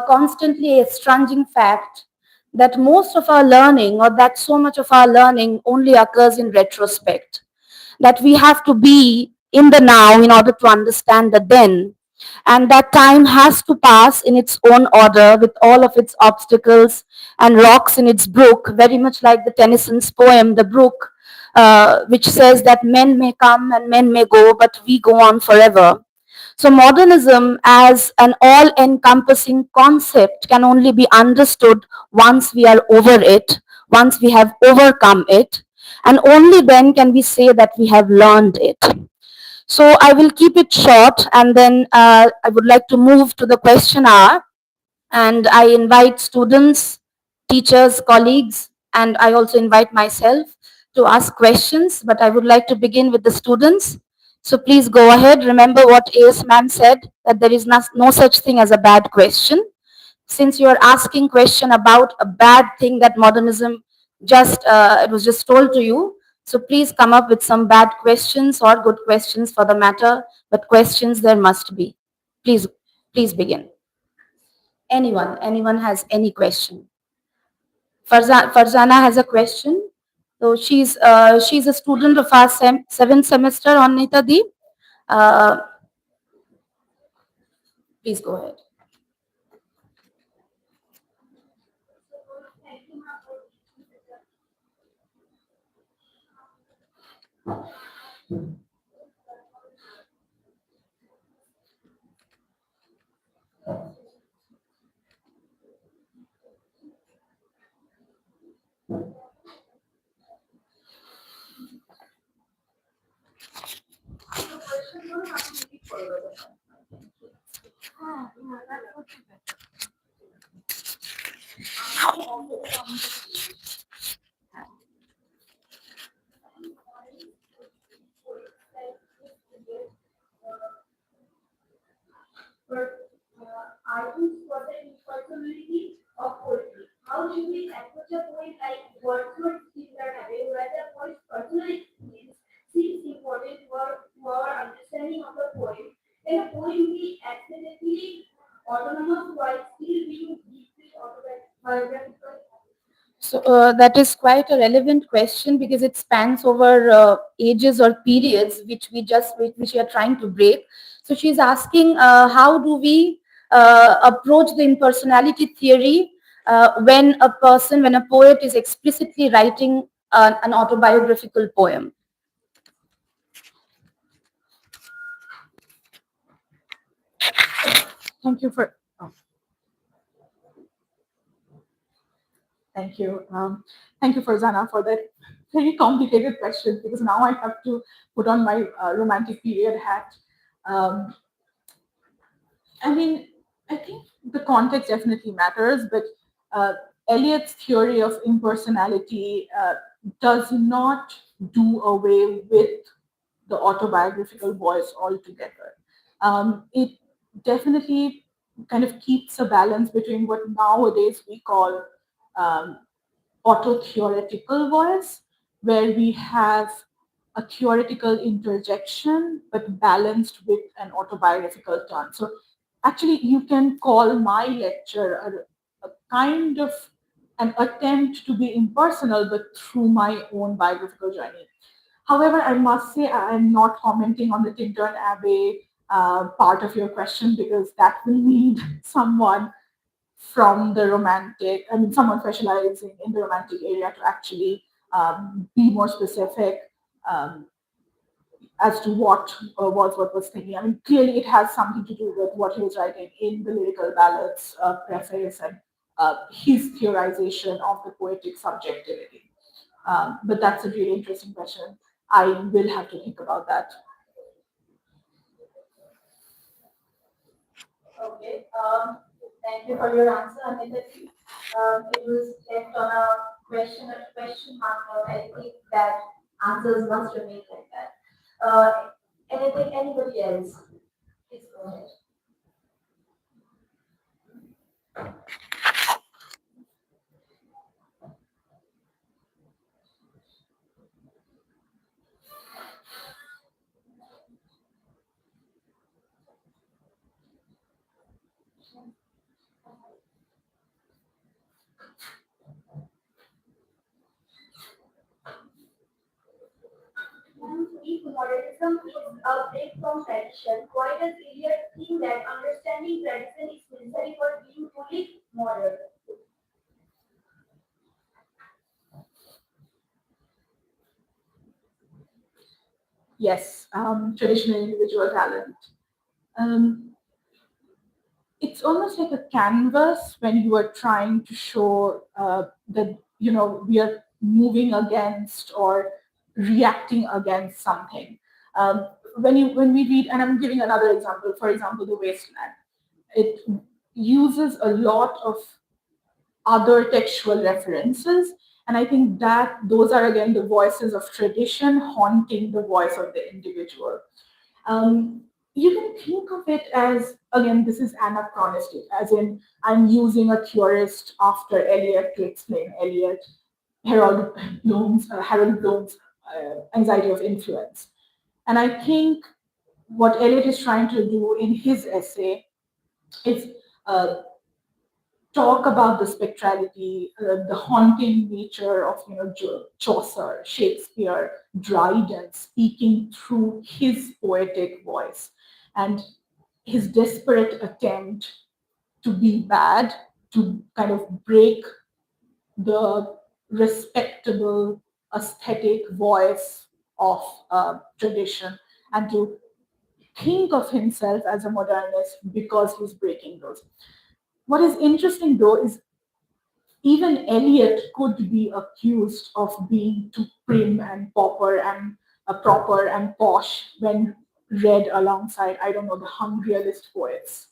constantly estranging fact that most of our learning, or that so much of our learning, only occurs in retrospect. That we have to be in the now in order to understand the then. And that time has to pass in its own order with all of its obstacles and rocks in its brook, very much like the Tennyson's poem, The Brook, which says that men may come and men may go, but we go on forever. So, modernism as an all encompassing concept can only be understood once we are over it, once we have overcome it, and only then can we say that we have learned it. So, I will keep it short and then I would like to move to the question hour. And I invite students, teachers, colleagues, and I also invite myself to ask questions. But I would like to begin with the students. So please go ahead. Remember what AS ma'am said, that there is no such thing as a bad question. Since you are asking question about a bad thing that modernism just it was just told to you, so please come up with some bad questions or good questions for the matter, but questions there must be. Please, please begin. Anyone has any question? Farzana has a question. So she's a student of our seventh semester on Nitadi. Uh, please go ahead. So that is quite a relevant question because it spans over ages or periods which we are trying to break. So she's asking how do we approach the impersonality theory when when a poet is explicitly writing an autobiographical poem. Thank you for. Oh, thank you. Thank you, Farzana, for that very complicated question because now I have to put on my romantic period hat. Um, I mean, I think the context definitely matters, but uh, Eliot's theory of impersonality does not do away with the autobiographical voice altogether. It definitely kind of keeps a balance between what nowadays we call um, auto-theoretical voice, where we have a theoretical interjection but balanced with an autobiographical turn. So actually, you can call my lecture a kind of an attempt to be impersonal, but through my own biographical journey. However, I must say I'm not commenting on the Tintern Abbey part of your question because that will need someone from the romantic, I mean, someone specializing in the romantic area to actually be more specific um, as to what Wordsworth was thinking. I mean, clearly it has something to do with what he was writing in the lyrical ballads preface and his theorization of the poetic subjectivity. But that's a really interesting question. I will have to think about that. Okay. Thank you for your answer, Anita. It was left on a question mark note. I think that answers must remain like that. Anybody else? Please go ahead. modernism is a break from tradition, why does Eliot think that understanding tradition is necessary for being truly modern? Yes, traditional individual talent. Um, it's almost like a canvas when you are trying to show that we are moving against or reacting against something. When we read, and I'm giving another example. For example, the wasteland. It uses a lot of other textual references, and I think that those are again the voices of tradition haunting the voice of the individual. um, you can think of it as, again, this is anachronistic, as in I'm using a theorist after Eliot to explain Eliot, Harold Bloom's anxiety of influence. And I think what Eliot is trying to do in his essay is uh, talk about the spectrality, the haunting nature of Chaucer, Shakespeare, Dryden speaking through his poetic voice, and his desperate attempt to be bad, to kind of break the respectable aesthetic voice of tradition, and to think of himself as a modernist because he's breaking those. What is interesting though is even Eliot could be accused of being too prim and proper and posh when read alongside, I don't know, the hungriest poets.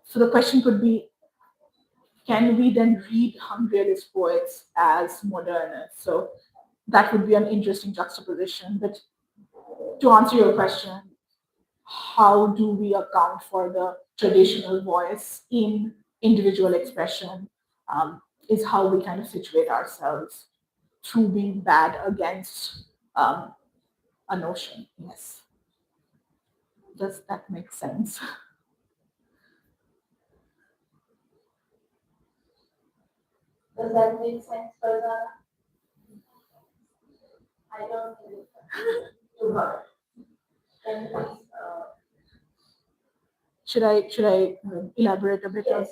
So the question could be, can we then read hungriest poets as modernists? So that would be an interesting juxtaposition. But to answer your question, how do we account for the traditional voice in individual expression, is how we kind of situate ourselves through being bad against a notion. Yes. Does that make sense? Does that make sense, Farzana? I don't think to her. Can you please? Should I elaborate a bit? Yes,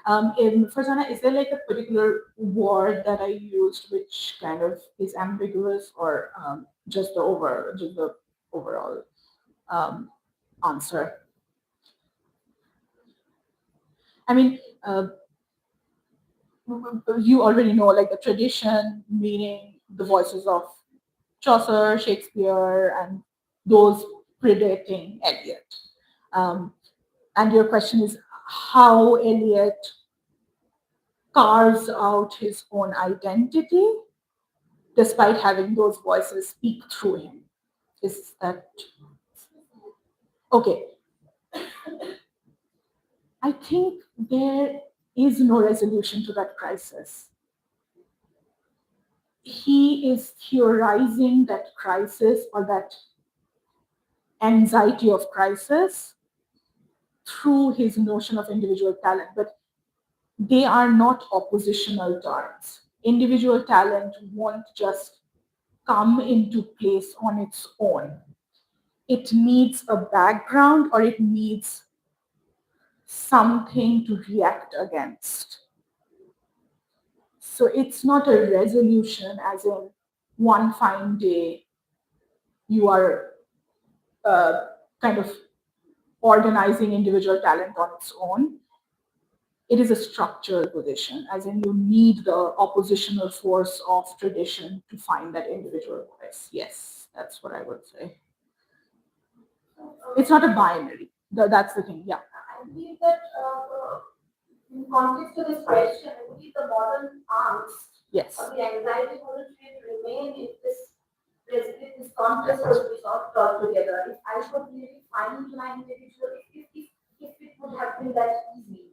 Farzana, is there like a particular word that I used which kind of is ambiguous, or just the overall answer? I mean, you already know, like the tradition, meaning the voices of Chaucer, Shakespeare, and those predating Eliot. Um, and your question is how Eliot carves out his own identity despite having those voices speak through him. Is that okay? I think there is no resolution to that crisis. He is theorizing that crisis, or that anxiety of crisis, through his notion of individual talent, but they are not oppositional terms. Individual talent won't just come into place on its own. It needs a background, or it needs something to react against. So it's not a resolution, as in one fine day you are kind of organizing individual talent on its own. It is a structural position, as in you need the oppositional force of tradition to find that individual voice. Yes, that's what I would say. It's not a binary. That's the thing. Yeah. I believe that in context to this question, I believe the modern angst Yes. or the anxiety wouldn't really remain if this contest was resolved altogether. If I could really find my individual, if it would have been that easy,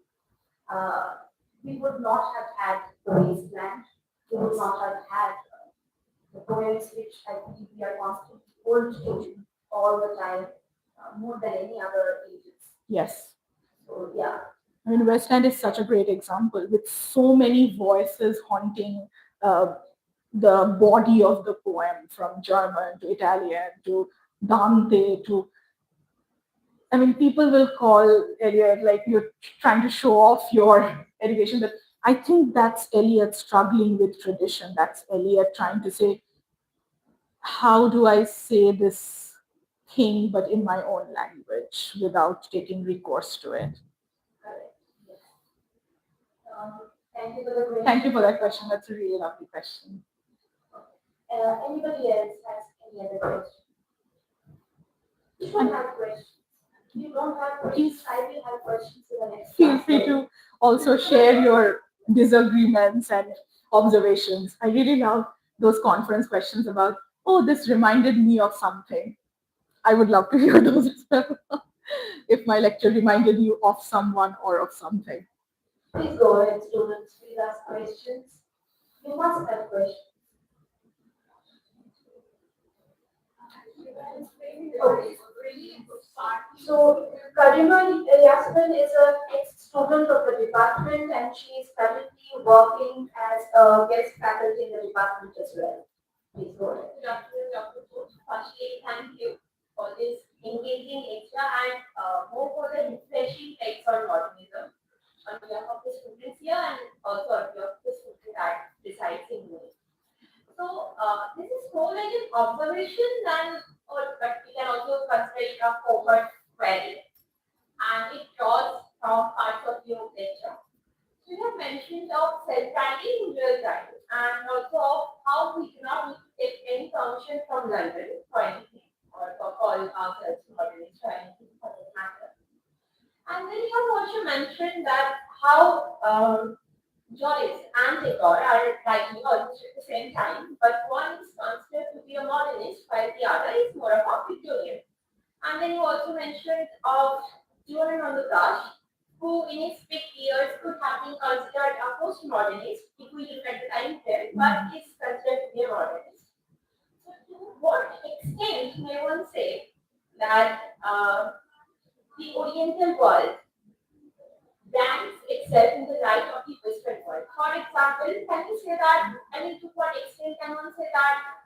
we would not have had the wasteland. We would not have had the poems which I believe we are constantly pulled to all the time, more than any other ages. Yes. So yeah. I mean, West End is such a great example with so many voices haunting the body of the poem from German to Italian to Dante to, I mean, people will call Eliot like you're trying to show off your education, but I think that's Eliot struggling with tradition. That's Eliot trying to say, how do I say this thing but in my own language without taking recourse to it? Correct. Yes. Thank you for the question. Thank you for that question. That's a really lovely question. Anybody else has any other question? You don't have questions. You don't have questions. I will have questions in the next. Feel free to also share your disagreements and observations. I really love those conference questions about, oh, this reminded me of something. I would love to hear those as well. If my lecture reminded you of someone or of something. Please go ahead, students. Please ask questions. You must have questions. Okay. So, Karima Yasmin is a ex-student of the department and she is currently working as a guest faculty in the department as well. Please go ahead. Good afternoon, Dr. Ghosh. Firstly, thank you for this engaging lecture and more for the refreshing takes on modernism on behalf of the students here and also on behalf of the student that resides in UAE. So this is more like an observation than, but we can also consider it a cohort query, and it draws from parts of your lecture. So you have mentioned of self-branding in real time, and also of how we do not need to take any permission from London for anything, or for call ourselves modernist or anything for that matter. And then you have also mentioned that how Joyce and Tagore are writing almost at the same time, but one is considered to be a modernist while the other is more of a Victorian. And then you also mentioned of Julian on the Brush, who in his peak years could have been considered a postmodernist if we look at the time frame, but is considered to be a modernist. So to what extent may one say that the Oriental world brands itself in the light of the Western world? For example, can you say that, I mean, to what extent can one say that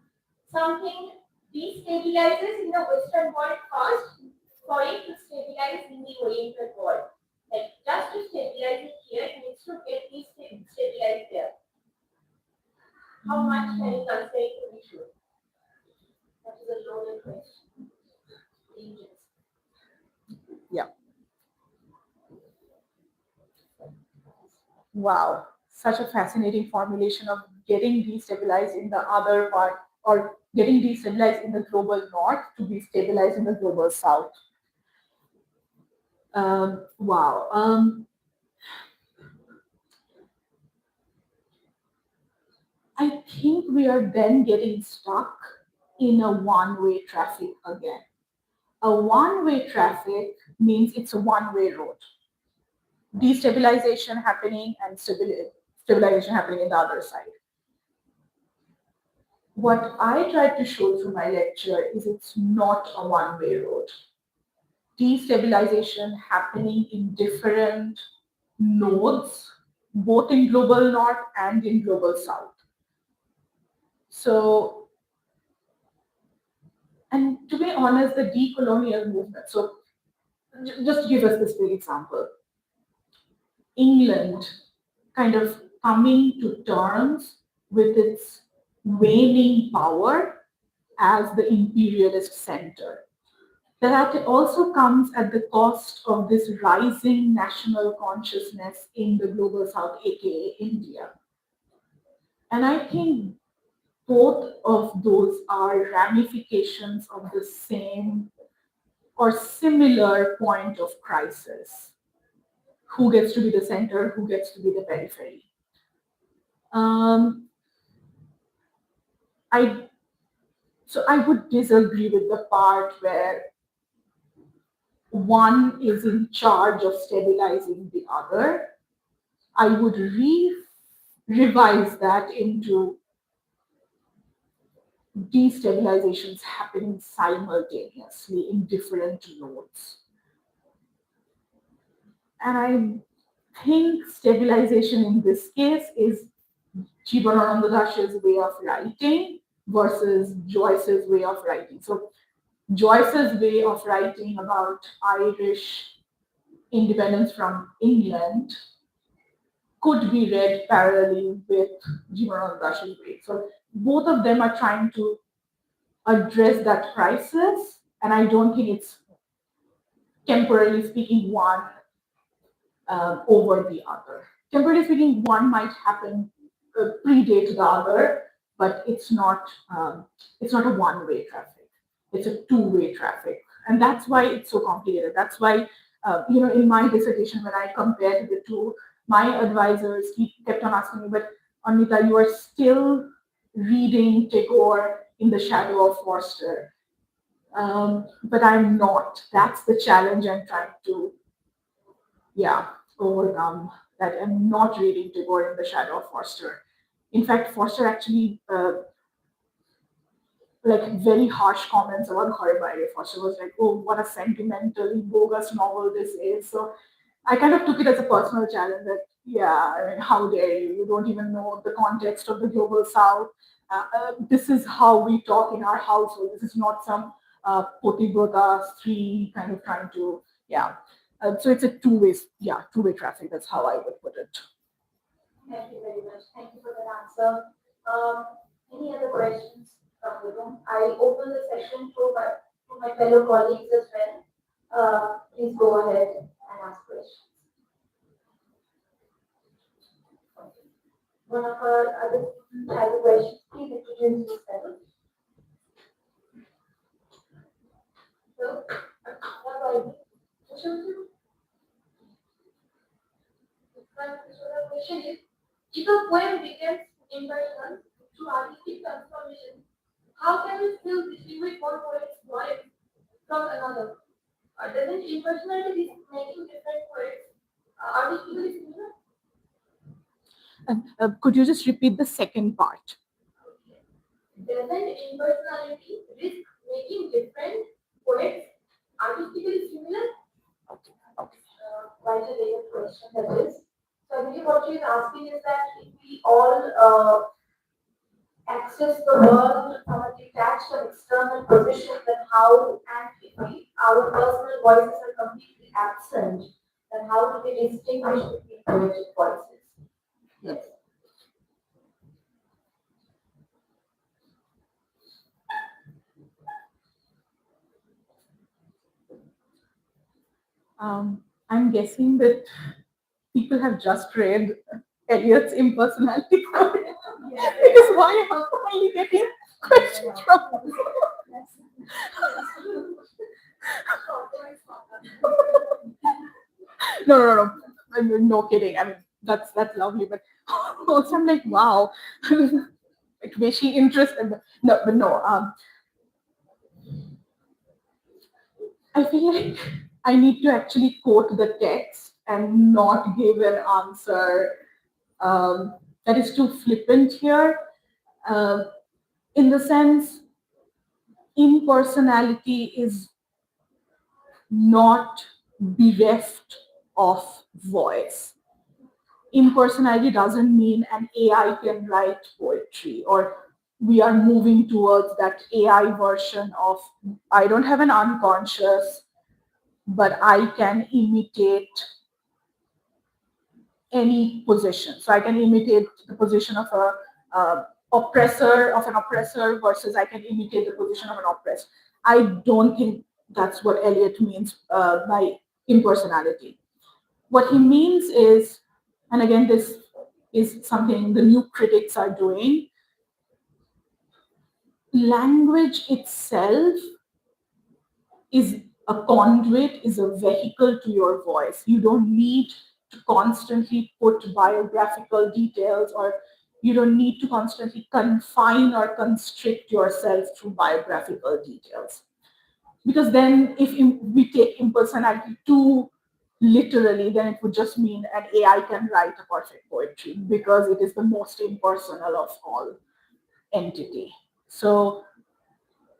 something destabilizes in the Western world first for it to stabilize in the Oriental world? Like, just to stabilize it here, it needs to get destabilized there. How much can you consider it to be true? That is a loaded question. Dangerous. Yeah. Wow, such a fascinating formulation of getting destabilized in the other part or getting destabilized in the global north to be stabilized in the global south. Wow. I think we are then getting stuck in a one-way traffic again. A one-way traffic means it's a one-way road. Destabilization happening and stabilization happening in the other side. What I tried to show through my lecture is it's not a one-way road. Destabilization happening in different nodes, both in global north and in global south. So, and to be honest, the decolonial movement, so just to give us this big example, England kind of coming to terms with its waning power as the imperialist center. That also comes at the cost of this rising national consciousness in the global south, aka India. And I think both of those are ramifications of the same or similar point of crisis. Who gets to be the center, who gets to be the periphery? I would disagree with the part where one is in charge of stabilizing the other. I would revise that into destabilizations happening simultaneously in different nodes. And I think stabilization in this case is Jibanananda Dash's way of writing versus Joyce's way of writing. So Joyce's way of writing about Irish independence from England could be read parallelly with Jibanananda Dash's way. So both of them are trying to address that crisis, and I don't think it's temporarily speaking one over the other. Temporarily speaking, one might happen predate the other, but it's not a one-way traffic. It's a two-way traffic, and that's why it's so complicated. That's why in my dissertation when I compared the two, my advisors kept on asking me, but Anwita, you are still reading Tagore in the shadow of Forster. But I'm not. That's the challenge I'm trying to, yeah, overcome. That I'm not reading Tagore in the shadow of Forster. In fact, Forster actually like very harsh comments about Uluberia. Forster was like, "Oh, what a sentimental, bogus novel this is." So I kind of took it as a personal challenge that, yeah, I mean, how dare you? You don't even know the context of the global south. This is how we talk in our household. This is not some Potibrota three kind of trying to, yeah. So it's a two-way traffic. That's how I would put it. Thank you very much. Thank you for that answer. Any other questions from the room? I open the session to my fellow colleagues as well. Please go ahead and ask questions. One of our other students has a question. Please introduce yourself. So, what are you? The question is, if a poem becomes impersonal through artistic transformation, how can we still distinguish one poet's voice from another? Doesn't impersonality risk making different poets artistically similar? Could you just repeat the second part? Doesn't impersonality risk making different poets artistically similar? Quite a layered question that is. So I believe what she's asking is that if we all access the world from a detached and external position, then how, and if our personal voices are completely absent, then how do we distinguish between poetic voices? Yes. I'm guessing that people have just read Eliot's impersonality code. Because why am I only getting questions from no. I mean, no kidding. I mean, that's lovely, but also I'm like, wow, like was she interested? No, but no. I feel like I need to actually quote the text and not give an answer that is too flippant here. Uh, in the sense, impersonality is not bereft of voice. Impersonality doesn't mean an AI can write poetry, or we are moving towards that AI version of I don't have an unconscious, but I can imitate any position. So I can imitate the position of a an oppressor versus I can imitate the position of an oppressed. I don't think that's what Eliot means by impersonality. What he means is, and again, this is something the new critics are doing, language itself is a conduit, is a vehicle to your voice. You don't need to constantly put biographical details, or you don't need to constantly confine or constrict yourself through biographical details. Because then if we take impersonality too literally, then it would just mean an AI can write a perfect poetry because it is the most impersonal of all entity. So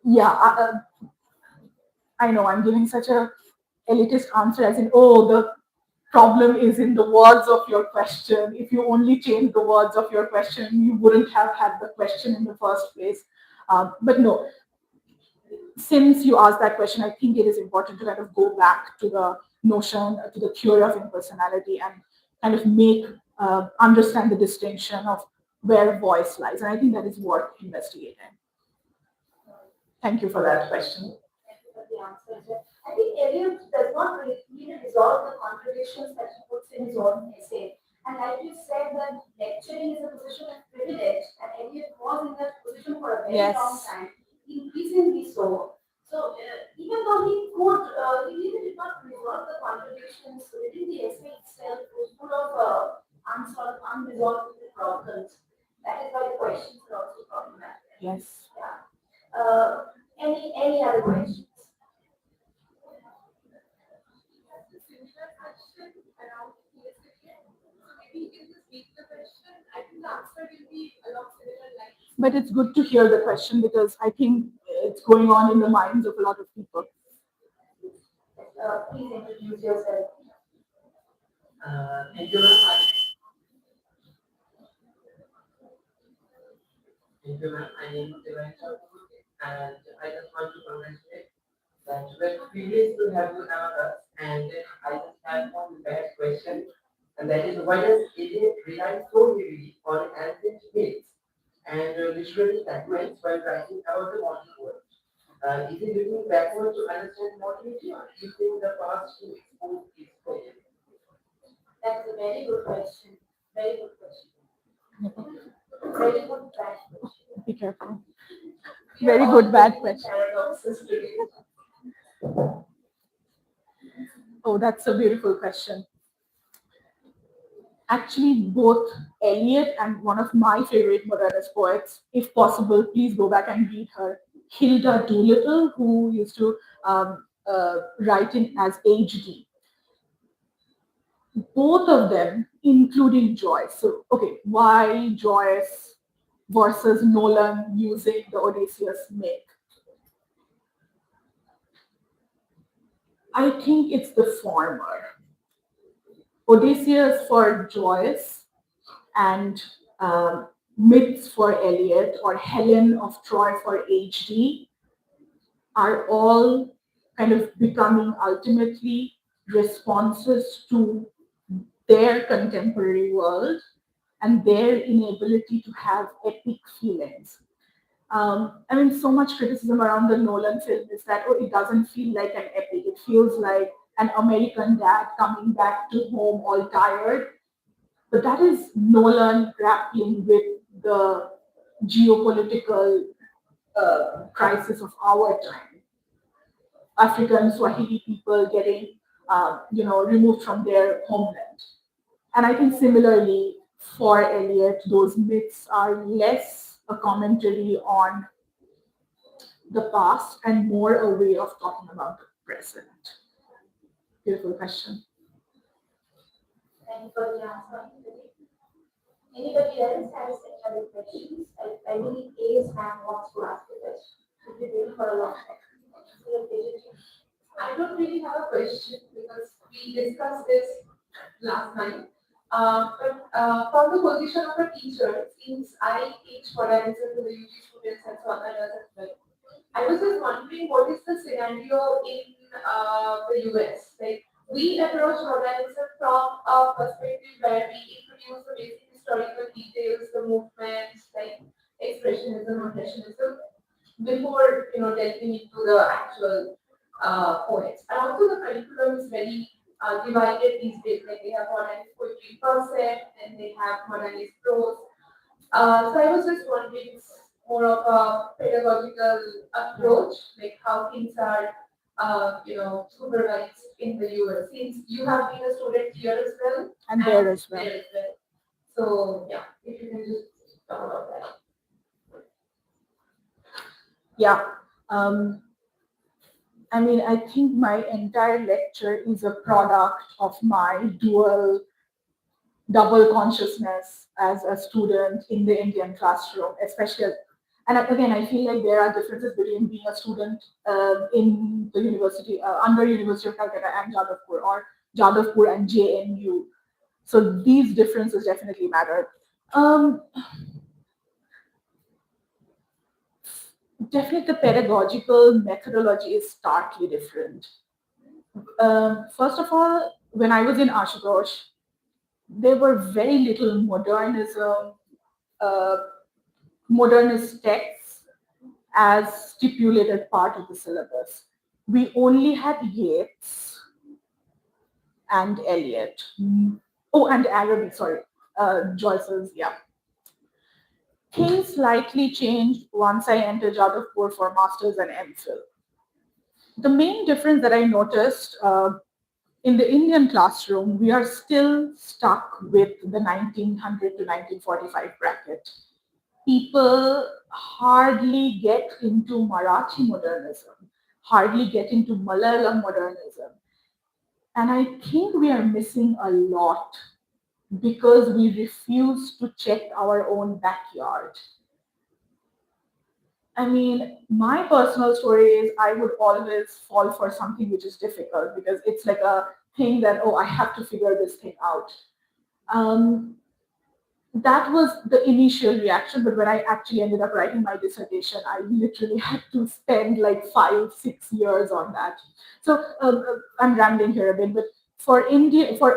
yeah, I know I'm giving such a elitist answer as in, oh, the problem is in the words of your question. If you only change the words of your question, you wouldn't have had the question in the first place. But no, since you asked that question, I think it is important to kind of go back to the notion, to the theory of impersonality, and kind of make understand the distinction of where voice lies. And I think that is worth investigating. Thank you for that question. The answer. I think Eliot does not really resolve the contradictions that he puts in his own essay. And like you said, that lecturing is a position of privilege, and Eliot was in that position for a very long Yes. time, increasingly so. So even though he could, he really did not resolve the contradictions within the essay itself. It was full of unsolved, unresolved problems. That is why the questions are also problematic. Yes. Yeah. Any other questions? But it's good to hear the question because I think it's going on in the minds of a lot of people. Please introduce yourself. Thank you, ma'am. Thank you, ma'am. My name is Anwita Ghosh, and I just want to congratulate that we're privileged to have you among us. And I just have one bad question, and that is why does Eliot rely so heavily on ancient myths and literary fragments while writing about the modern world? Is he looking backward to understand modernity, or using the past to expose its potential? That's a very good question. Very good question. Very good bad question. Be careful. Very good bad question. Paradoxes today. Oh, that's a beautiful question. Actually, both Eliot and one of my favorite modernist poets, if possible, please go back and read her, Hilda Doolittle, who used to write in as HD. Both of them, including Joyce. So, okay, why Joyce versus Nolan using the Odysseus myth? I think it's the former. Odysseus for Joyce and myths for Eliot or Helen of Troy for HD are all kind of becoming ultimately responses to their contemporary world and their inability to have epic feelings. I mean, so much criticism around the Nolan film is that, oh, it doesn't feel like an epic. It feels like an American dad coming back to home all tired. But that is Nolan grappling with the geopolitical crisis of our time. African Swahili people getting, removed from their homeland. And I think similarly for Eliot, those myths are less a commentary on the past and more a way of talking about the present. Beautiful question. Thank you for the answer. Anybody else has any other questions? I believe A's hand wants to ask a question. Should be waiting for a long time. I don't really have a question because we discussed this last night. But from the position of a teacher, since I teach modernism to the UG students and so others as well, I was just wondering what is the scenario in the US? Like we approach modernism from a perspective where we introduce the basic historical details, the movements like expressionism, impressionism, before delving into the actual poets. And also the curriculum is very divided these days. Like they have modernist poetry per se, and they have modernist prose. So I was just wondering, it's more of a pedagogical approach, like how things are, supervised in the US. Since you have been a student here as well, And there as well. there as well. So yeah, if you can just talk about that. Yeah. I mean, I think my entire lecture is a product of my double consciousness as a student in the Indian classroom, especially. And again, I feel like there are differences between being a student in the university, under University of Calcutta and Jadavpur, or Jadavpur and JNU. So these differences definitely matter. Um, Definitely, the pedagogical methodology is starkly different. First of all, when I was in Ashutosh, there were very little modernism, uh, modernist texts as stipulated part of the syllabus. We only had Yeats and Eliot. Oh, and Arabic, sorry, Joyce's, yeah. Things slightly changed once I entered Jadavpur for masters and MPhil. The main difference that I noticed in the Indian classroom, we are still stuck with the 1900 to 1945 bracket. People hardly get into Marathi modernism, hardly get into Malayalam modernism. And I think we are missing a lot because we refuse to check our own backyard. I mean, my personal story is I would always fall for something which is difficult because it's like a thing that, oh, I have to figure this thing out. Um, that was the initial reaction, but when I actually ended up writing my dissertation, I literally had to spend like 5 6 years on that. So I'm rambling here a bit, but for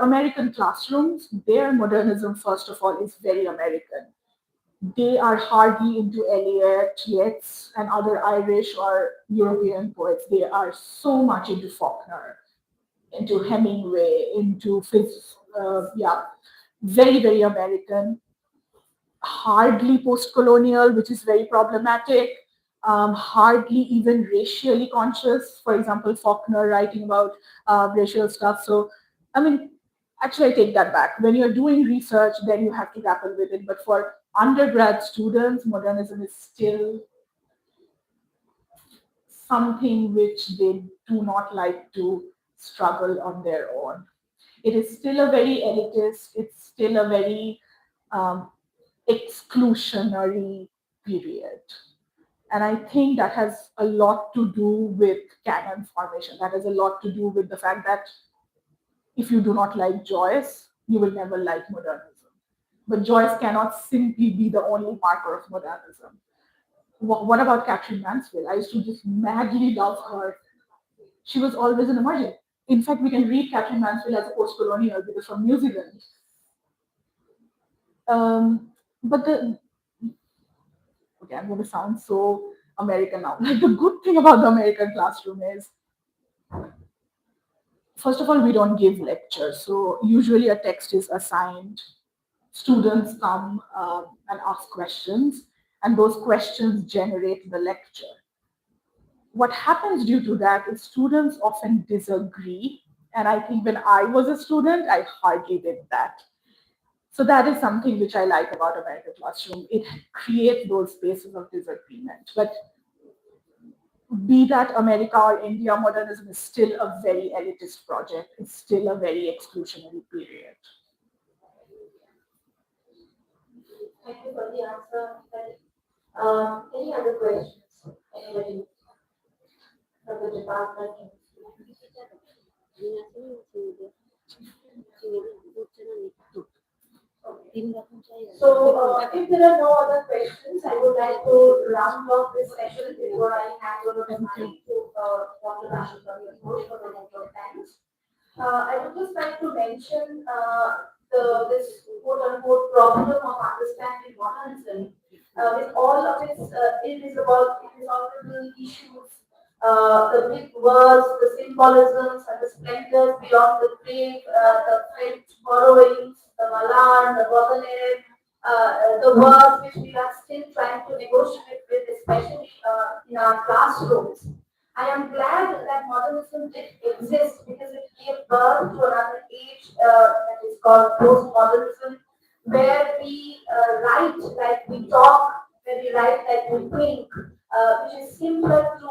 American classrooms, their modernism, first of all, is very American. They are hardly into Eliot, Yeats, and other Irish or European poets. They are so much into Faulkner, into Hemingway, into yeah, very, very American, hardly post-colonial, which is very problematic, hardly even racially conscious. For example, Faulkner writing about racial stuff. So, I mean, actually, I take that back. When you're doing research, then you have to grapple with it. But for undergrad students, modernism is still something which they do not like to struggle on their own. It is still a very elitist, it's still a very um, exclusionary period. And I think that has a lot to do with canon formation. That has a lot to do with the fact that if you do not like Joyce, you will never like modernism. But Joyce cannot simply be the only marker of modernism. What about Catherine Mansfield? I used to just madly love her. She was always an emerging. In fact, we can read Catherine Mansfield as a post-colonial because from New Zealand. But the okay, I'm going to sound so American now. Like the good thing about the American classroom is, first of all, we don't give lectures. So usually a text is assigned. Students come and ask questions, and those questions generate the lecture. What happens due to that is students often disagree. And I think when I was a student, I hardly did that. So that is something which I like about American classroom. It creates those spaces of disagreement. But be that America or India, modernism is still a very elitist project. It's still a very exclusionary period. Thank you for the answer. Any other questions? Anybody from the department? So, if there are no other questions, I would like to round off this session before I hand over the mic to Dr. Anwita Ghosh for the next of thanks. I would just like to mention this quote unquote problem of understanding modernism with all of its irresolvable issues, the big words, the symbolisms, and the splendors beyond the grave, the French borrowings, the Malan, the Baudelaire, the words which we are still trying to negotiate with, especially in our classrooms. I am glad that modernism did exist because it gave birth to another age that is called postmodernism, where we write like we talk, where we write like we think, which is simpler to,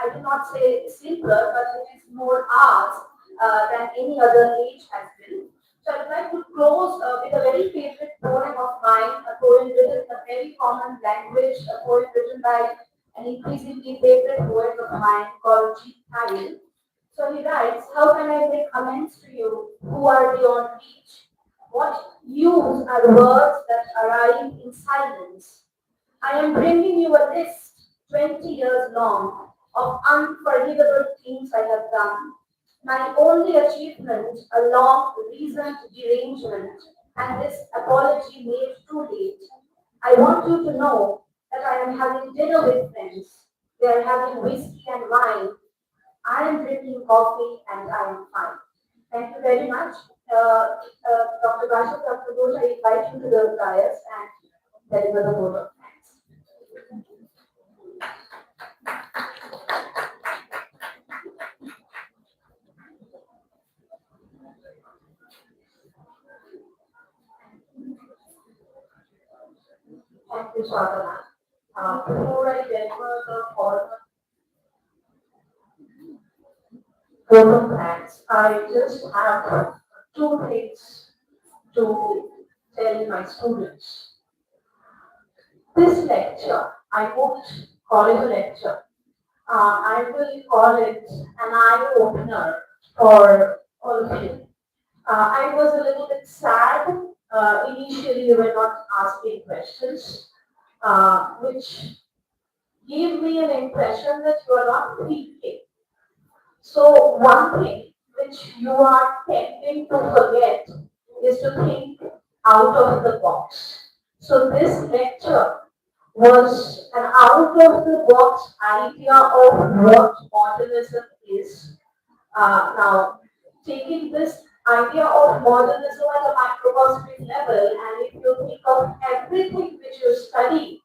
I do not say simpler, but it is more ours than any other age has been. So I would like to close with a very favorite poem of mine, a poem written in a very common language, a poem written by an increasingly favorite poet of mine called G. Kyle. So he writes, how can I make amends to you who are beyond reach? What use are words that arrive in silence? I am bringing you a list 20 years long of unforgivable things I have done. My only achievement, a long reasoned derangement, and this apology made too late. I want you to know that I am having dinner with friends. They are having whiskey and wine. I am drinking coffee and I am fine. Thank you very much. Dr. Basha, Dr. Ghosh, I invite you to the dais and deliver the vote of thanks. Thank you, Shravana. Before I deliver the formal vote of thanks, I just have two things to tell my students. This lecture, I won't call it a lecture. I will call it an eye opener for all of you. I was a little bit sad. Initially, you were not asking questions, which gave me an impression that you are not thinking. So, one thing which you are tending to forget is to think out of the box. So, this lecture was an out of the box idea of what modernism is. Now, taking this idea of modernism at a microcosmic level, and if you think of everything which you study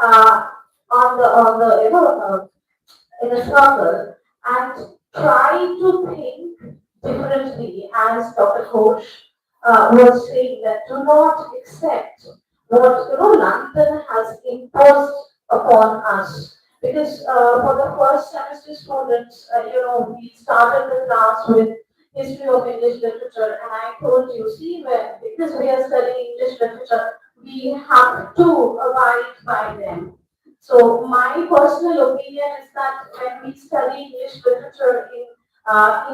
uh, on the in a circle and try to think differently, as Dr. Ghosh was saying, that do not accept what London has imposed upon us. Because for the first semester students, we started the class with history of English literature, and I told you, see, because we are studying English literature, we have to abide by them. So my personal opinion is that when we study English literature in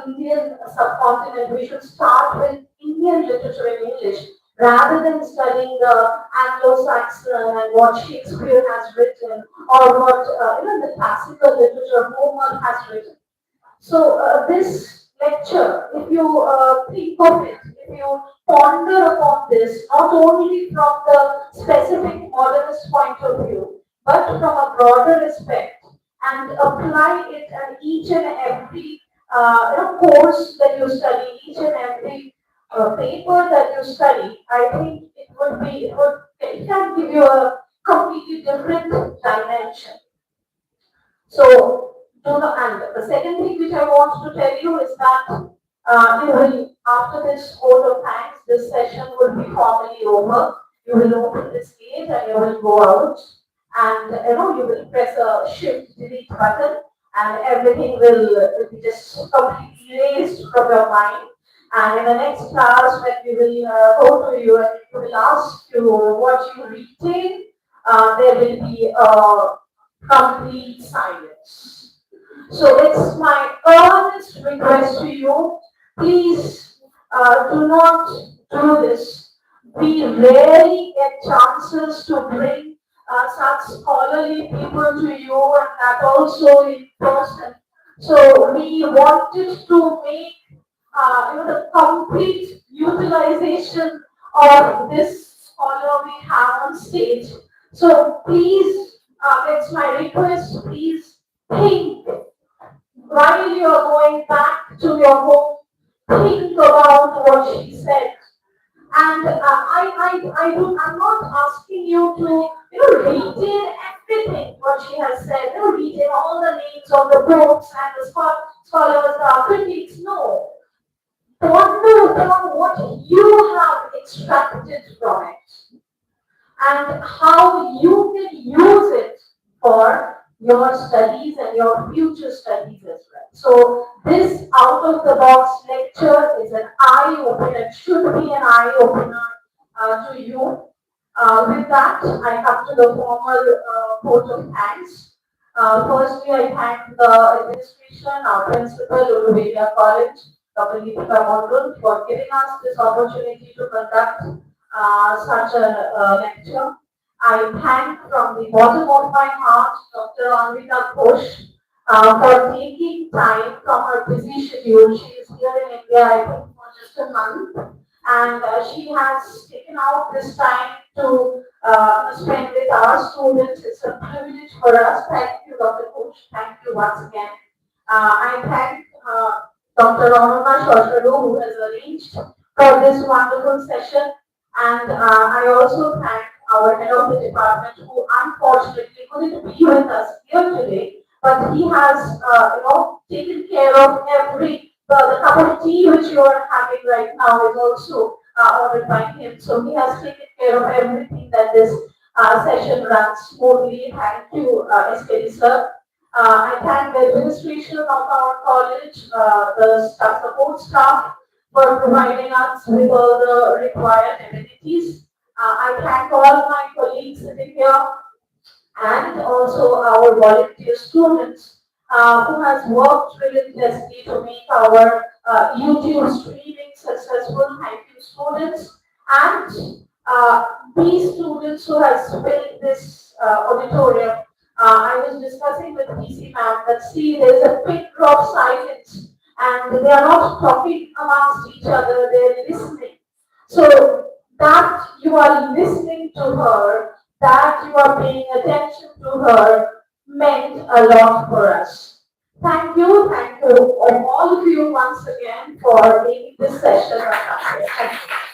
Indian subcontinent, we should start with Indian literature in English rather than studying the Anglo-Saxon and what Shakespeare has written or what the classical literature Homer has written. So this lecture, if you think of it, if you ponder upon this, not only from the specific modernist point of view, but from a broader respect, and apply it at each and every course that you study, each and every paper that you study, I think it can give you a completely different dimension. So, and the second thing which I want to tell you is that you will, after this vote of thanks, this session will be formally over. You will open this gate and you will go out, and you will press a shift delete button, and everything will be just completely erased from your mind. And in the next class, when we will go to you and we will ask you what you retain, there will be a complete silence. So it's my earnest request to you, please do not do this. We rarely get chances to bring such scholarly people to you, and that also in person. So we wanted to make the complete utilization of this scholar we have on stage. So please, it's my request, please think while you're going back to your home, think about what she said. And I'm not asking you to, retain everything what she has said, retain all the names of the books and the scholars, the critics. No, ponder upon what you have extracted from it and how you can use it for your studies and your future studies as well. So this out of the box lecture is an eye opener, should be an eye opener to you. With that, I come to the formal vote of thanks. Firstly, I thank the administration, our principal, Uluberia College, Dr. Deepika Mondol, for giving us this opportunity to conduct such a lecture. I thank from the bottom of my heart Dr. Anwita Ghosh for taking time from her busy schedule. She is here in India, I think, for just a month, and she has taken out this time to spend with our students. It's a privilege for us. Thank you, Dr. Ghosh. Thank you once again. I thank Dr. Ramana Shoshadu, who has arranged for this wonderful session. And I also thank our head of the department, who unfortunately couldn't be with us here today, but he has, taken care of the cup of tea which you are having right now is also ordered by him. So he has taken care of everything that this session runs smoothly. Thank you, SKD sir. I thank the administration of our college, the staff support staff, for providing us with all the required amenities. I thank all my colleagues sitting here and also our volunteer students who has worked relentlessly to make our YouTube streaming successful. Thank you, students. And these students who has built this auditorium, I was discussing with PC ma'am that see there's a pin drop silence and they are not talking amongst each other, they're listening. So that you are listening to her, that you are paying attention to her meant a lot for us. Thank you all of you once again for making this session a success. Thank you.